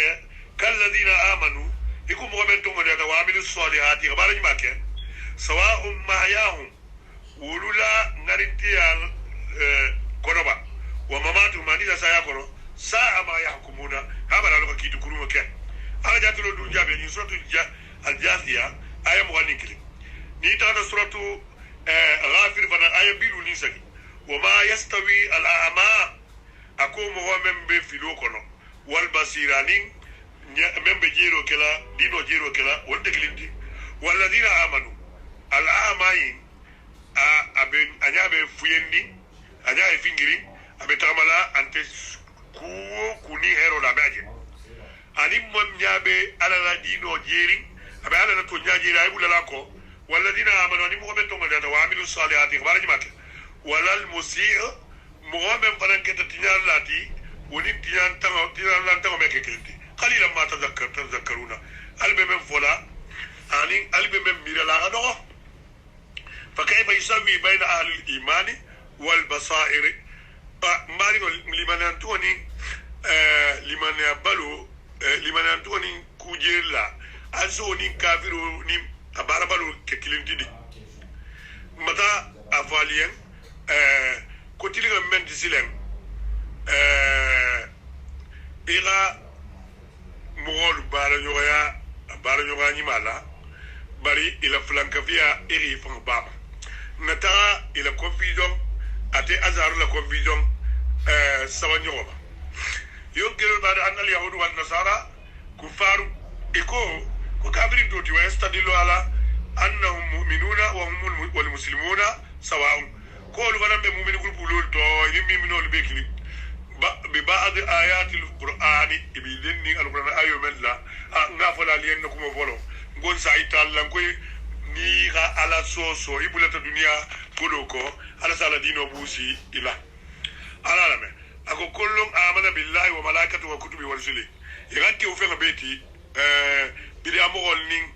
كالذين آمنوا يكون مؤمنتم وعملوا الصالحات غبارج ماك سواء محياهم ولولا نرنتيال كنبا ومماتهم أنيزا سيكونوا ساعة ما يحكمون هذا لك كي تكونوا مكان أنا جات له دون جابي من سورة الجاثية آية مغنين كلي نيتا سورة غافر فنا آية بيلو نيسكي وما يستوي الأعمى أكو مؤمن بفلو كنو والبصيرانين من بجيرو كلا دينو جيرو كلا والدكلينتي والذين آمنوا الأعمين أبين أنيا بفيندي أنيا بفينجري أبين تعملا أنت كوني هيرو لاباجي أني من يابي على دينو جيري أبين على تونيا جيري أيبولا لاكو والذين آمنوا أني مؤمن تونغ وعملوا الصالحات خبارج ماك ولا المسيء مؤمن فنان كتتنيا لاتي ونين تيان تانغو ميكي كلينتي قليلا ما تذكرون قلبي من فلا يعني قلبي من ميرلا غدو فكيف يسوي بين أهل الإيمان والبصائر ماريو لمن أنتوني لمن يبالو لمن أنتوني كوجيلا أزوني كافرو ني أباربالو ككلينتي دي متى أفاليين كتير من تسيلين إلى مغول بارنيوغا نيمالا bari ila flankafia iri fang baba nata ila confusion ate azaru la confusion sawanyoba yongelo bada annal yahudu wan nasara kufaru iko ko kabirin doti wa yastadilu ala annahum mu'minuna wa hum wal muslimuna sawa'un ko lu banambe mu'minu gul bulul to yimmi minol bekili ببعض آيات القرآن إبيدني القرآن أيو من لا نافلا لينكم وفولو نقول سايتا لنكوي نيغا على سوسو إبولة الدنيا كلوكو على سالة دينو بوسي إلا على لما أكو كلهم آمن بالله وملائكته وكتبه ورسله يغاكي وفين بيتي بلي أمغول نين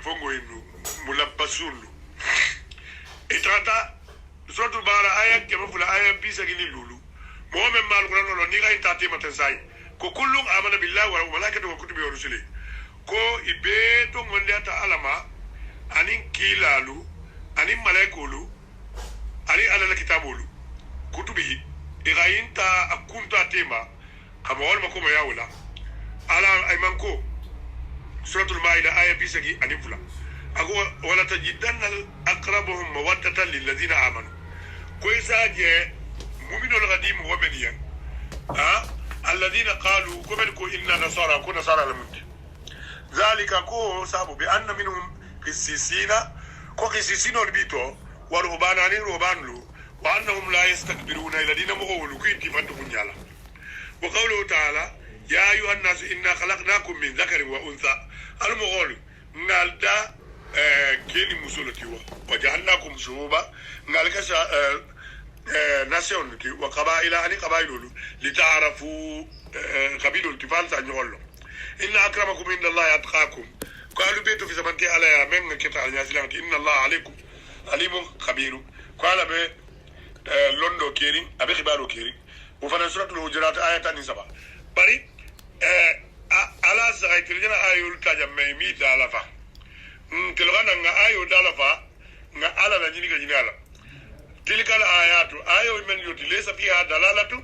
فونغو إنو ملبسون إتراتا سورة البقرة آية كما فلا آية بيسا كني لولو مؤمن مع القرآن لو نيغا انتاتي متنساي كو كلهم آمن بالله وملائكته وكتبه ورسله كو إبيتو مندياتا علما أنين كيلالو أنين ملايكولو أنين على الكتابولو كتبه إغا انتا أكونتا تيما كما أول مكوما ياولا على أيمانكو سورة المائدة آية بيسكي أنين فلا أقول ولا تجدن أقربهم مودة للذين آمنوا كويسا جي مؤمنون القديم ومنيا الذين قالوا كمنكو إنا نصارى كو نصارى لمنت ذلك كو سابو بأن منهم قسيسين كو قسيسين وربيتو ورهبان عنين رهبان له وأنهم لا يستكبرون إلى دين مغولو كنتي فانتم نيالا وقوله تعالى يا أيها الناس إنا خلقناكم من ذكر وأنثى المغول نالدا كيني مسولتي وجعلناكم شعوبا نالك ناسيون وقبائل أني قبائل لتعرفوا قبيل التفال سنقول إن أكرمكم عند الله أتقاكم قالوا بيتوا في زمن كي على من كتاب الناس إن الله عليكم عليم خبير قال به لندو كيرين أبي خبارو كيرين وفي سورة الحجرات آية نسبة بري على سغاية الجنة آية التجمع ميت على فا تلغانا نغا آية دالفا نغا على نجيني كجيني على تلك الآيات آية من يوتي ليس فيها دلالة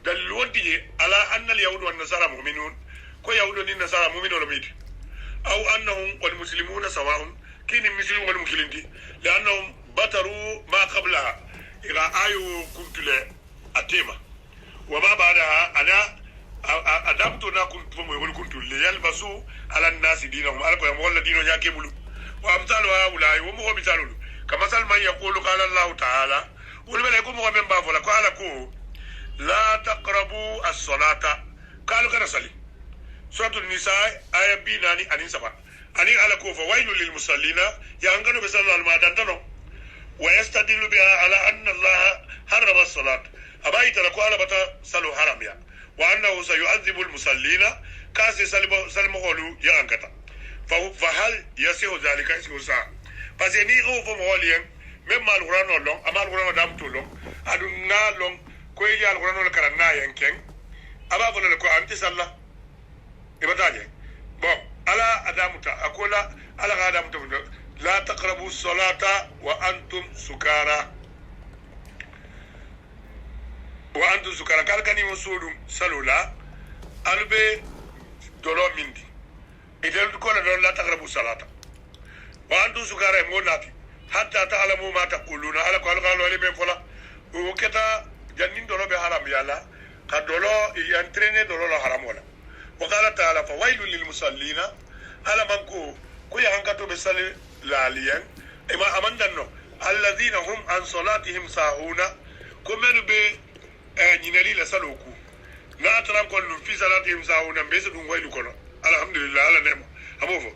دل ودي على أن اليهود والنصارى مؤمنون كو يهود والنصارى مؤمنون ميت أو أنهم والمسلمون سواء كين المسلمون والمسلمين لأنهم بطروا ما قبلها إلى آيو كنت لأتيمة وما بعدها أنا أدمتنا كنت ليلبسوا على الناس دينهم على كل مولى دينهم يكملوا وأمثال هؤلاء ومو مثالهم كمثل من يقول قال الله تعالى ولما يكون مؤمن بافولا قال كو لا تقربوا الصلاة قالوا كنا صلي سورة النساء آية بي ناني أنين سبا أنين على كو فويل للمصلين يعنقنوا بسال المادان ويستدل بها على أن الله حرم الصلاة أبايت لكو على بتا صلوا حرام يا وأنه سيعذب المصلين كاسي سلم قولوا يعنقتا فهل يسيح ذلك يسيح ساعة فسيني غوف مولين مما القرآن لون أما القرآن دام تولون أدونا لون كوي القرآن لكرنا ينكين أبا فلا لكو أنت سلا إبتاجي بون على أدامتا أقول على أدامتا لا تقربوا الصلاة وأنتم سكارى قال كان يمسولون سلولا ألبي دولو مندي إذا كنا لا تقربوا الصلاة وأنتم سكارى موناتي حتى تعلموا ما تقولون على قالوا لي من فلا وكتا جنين دولو بحرام يالا كدولو ينتريني دولو حرام ولا وقال تعالى فويل للمصلين على منكو كوي هنكتو بسالي لاليان إما أمندنو الذين هم عن صلاتهم ساهون كمن بي نينالي لسالوكو لا ترام كل في صلاتهم ساهون بيسدون ويلو كنا الحمد لله على نعمة أموفو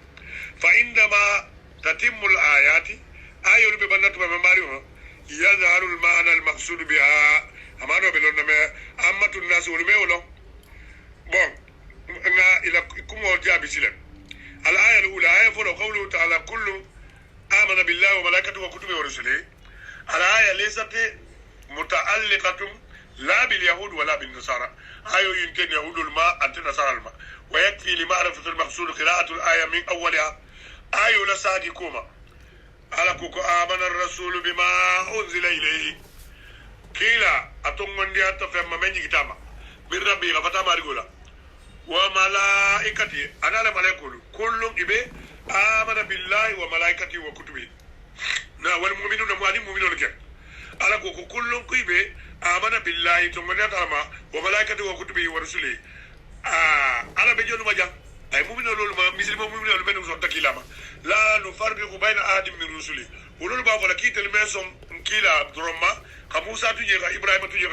فعندما تتم الآيات آية ببنات بماريو يظهر المعنى المقصود بها أمانو بلون ما أمة الناس ولميولو بون إنا إلى كم ورجع بسلم الآية الأولى آية فلو قوله تعالى كل آمن بالله وملائكته وكتبه ورسله الآية ليست متعلقة لا باليهود ولا بالنصارى آية يمكن يهود الماء أنت نصارى الماء ويكفي لمعرفة المقصود قراءة الآية من أولها آية لسادي كوما على كوكو آمن الرسول بما أنزل إليه كيلا أتمنى دي أتفهم من يكتاما من ربي غفتا مارغولا وملائكته أنا لما يقول كل إبه آمن بالله وملائكته وكتبه نا والمؤمنون مؤمنون كم على كوكو كل إبه آمن بالله ثم نتعلم وملائكته وكتبه ورسله على بيجون مجا أي مؤمنون لما مسلم مؤمنون لما نوصل تكيلاما لا نفرق بين أحد من رسله ولول بابا لكيت المسهم كيلا درما كموسى تجي إبراهيم تجي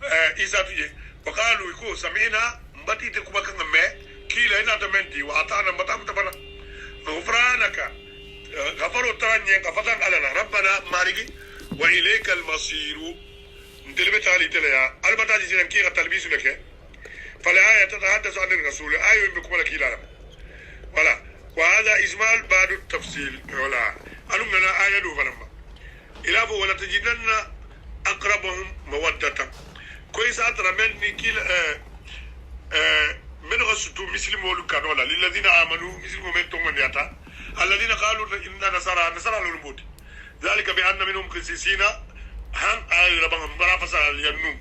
عيسى تجي وقالوا يكو سمعنا باتي تكوبا كنغمي كيلا هنا تمنتي وعطانا مطعم تبنا غفرانك غفروا ترانيا غفتان علينا ربنا مارجي وإليك المصير نتلبي تعالي تليا البتاجي سيرم كيغا تلبيس لك فالآية تتحدث عن الرسول آية بكم كيلا ولا وهذا إجمال بعد التفصيل ولا أننا آية فلما إلا ولا تجدن أقربهم مودة كويس أترى مني كيلا من غسطو مسلم ولكانولا للذين آمنوا مسلم من تمنياتا الذين قالوا إن نصارى للموت ذلك بأن منهم قسيسين هم آية ربهم برافسا الينوم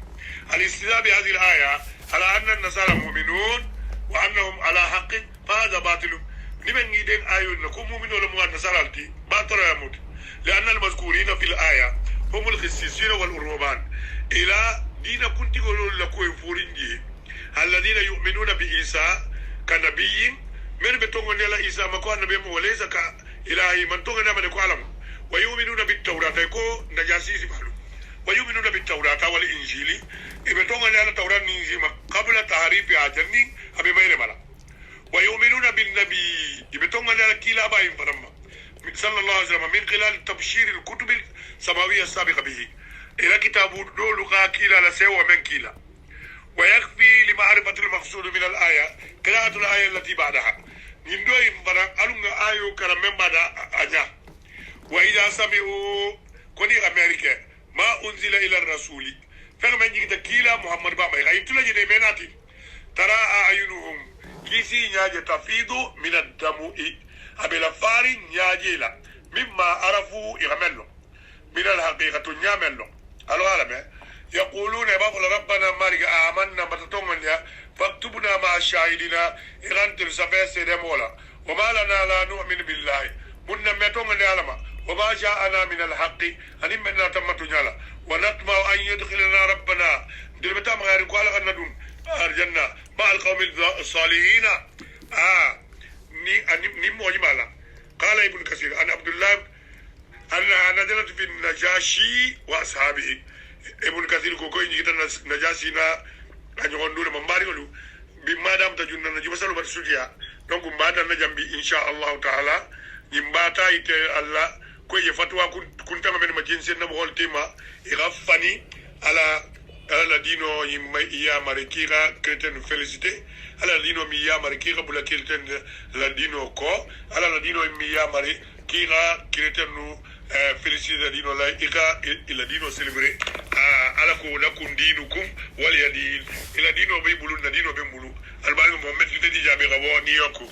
الاستدلال بهذه الآية على أن النصارى مؤمنون وأنهم على حق فهذا باطل لمن يدين آية نكون مؤمنون ولا النصارى التي باطل يموت لأن المذكورين في الآية هم القسيسين والأرهبان إلى دين كنت يقولون لكم فورنجي الذين يؤمنون بعيسى كنبي من بتوغن يلا عيسى ما كان نبي وليس كإلهي من توغن من يقالم ويؤمنون بالتوراة يكو نجاسي سبحانه ويؤمنون بالتوراة والإنجيل بتوغن يلا التوراة نينجي قبل تعريفها جني أبي ما يرملا ويؤمنون بالنبي بتوغن يلا كيلا باين فرما صلى الله عليه وسلم من خلال تبشير الكتب السماوية السابقة به إلى كتاب دولك كيلا لسوى من كيلا ويكفي لمعرفة المقصود من الآية قراءة الآية التي بعدها نندوي مبارا ألونا آيو كرمين بعد أجا وإذا سمعوا كوني أمريكا ما أنزل إلى الرسول فمن يجد كيلا محمد بامي غايب تلا جدي مناتي ترى أعينهم كيسي نياجي تفيض من الدموع أبلا فاري نياجي لا مما عرفوا إغملو من الحقيقة نياملو ألو عالمي يقولون بقول ربنا مالك آمنا متتومن فاكتبنا مع الشاهدين إيران ترسفه سيدمولا وما لنا لا نؤمن بالله من متومن علما وما جاءنا من الحق أن منا تمتنيالا ونطمع أن يدخلنا ربنا دلبتا مغير قال أن ندون الجنة مع القوم الصالحين ني موجمالا قال ابن كثير أن عبد الله أن نزلت في النجاشي وأصحابه ابن كثير كوكوي نجد النجاشي أن يقولون من باريولو بما دام تجونا نجيب سلو بتسوجيا دونك بعد نجنبي إن شاء الله تعالى يمباتا يت الله كوي فتوى كنت من مجنسين نبغول تيما يغفني على دينو يا ماركيرا كريتن فيليسيتي على دينو ميا ماركيرا بولا كريتن لا دينو كو على دينو ميا ماركيرا كريتن فيليسيتي دينو لا إيكا إلى دينو سيلبري على كو لكم دينكم ولي دين إلى دينو بيبولون دينو بيبولو البارك محمد تدي جابي غبو نيوكو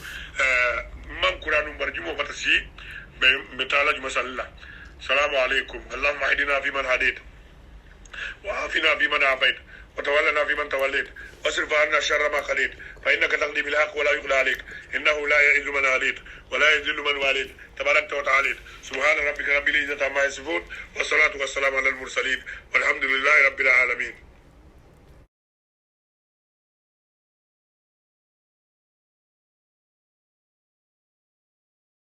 مام قرآن برجمو فتسي بتالا جمسالله السلام عليكم اللهم اهدنا فيمن هديت وعافنا فيمن عافيت وتولنا فيمن توليت واصرف عنا شر ما قضيت فإنك تقضي بالحق ولا يقضى عليك إنه لا يئذ من عليت ولا يذل من واليت تباركت وتعاليت سبحان ربك رب العزة عما يصفون والصلاة والسلام على المرسلين والحمد لله رب العالمين.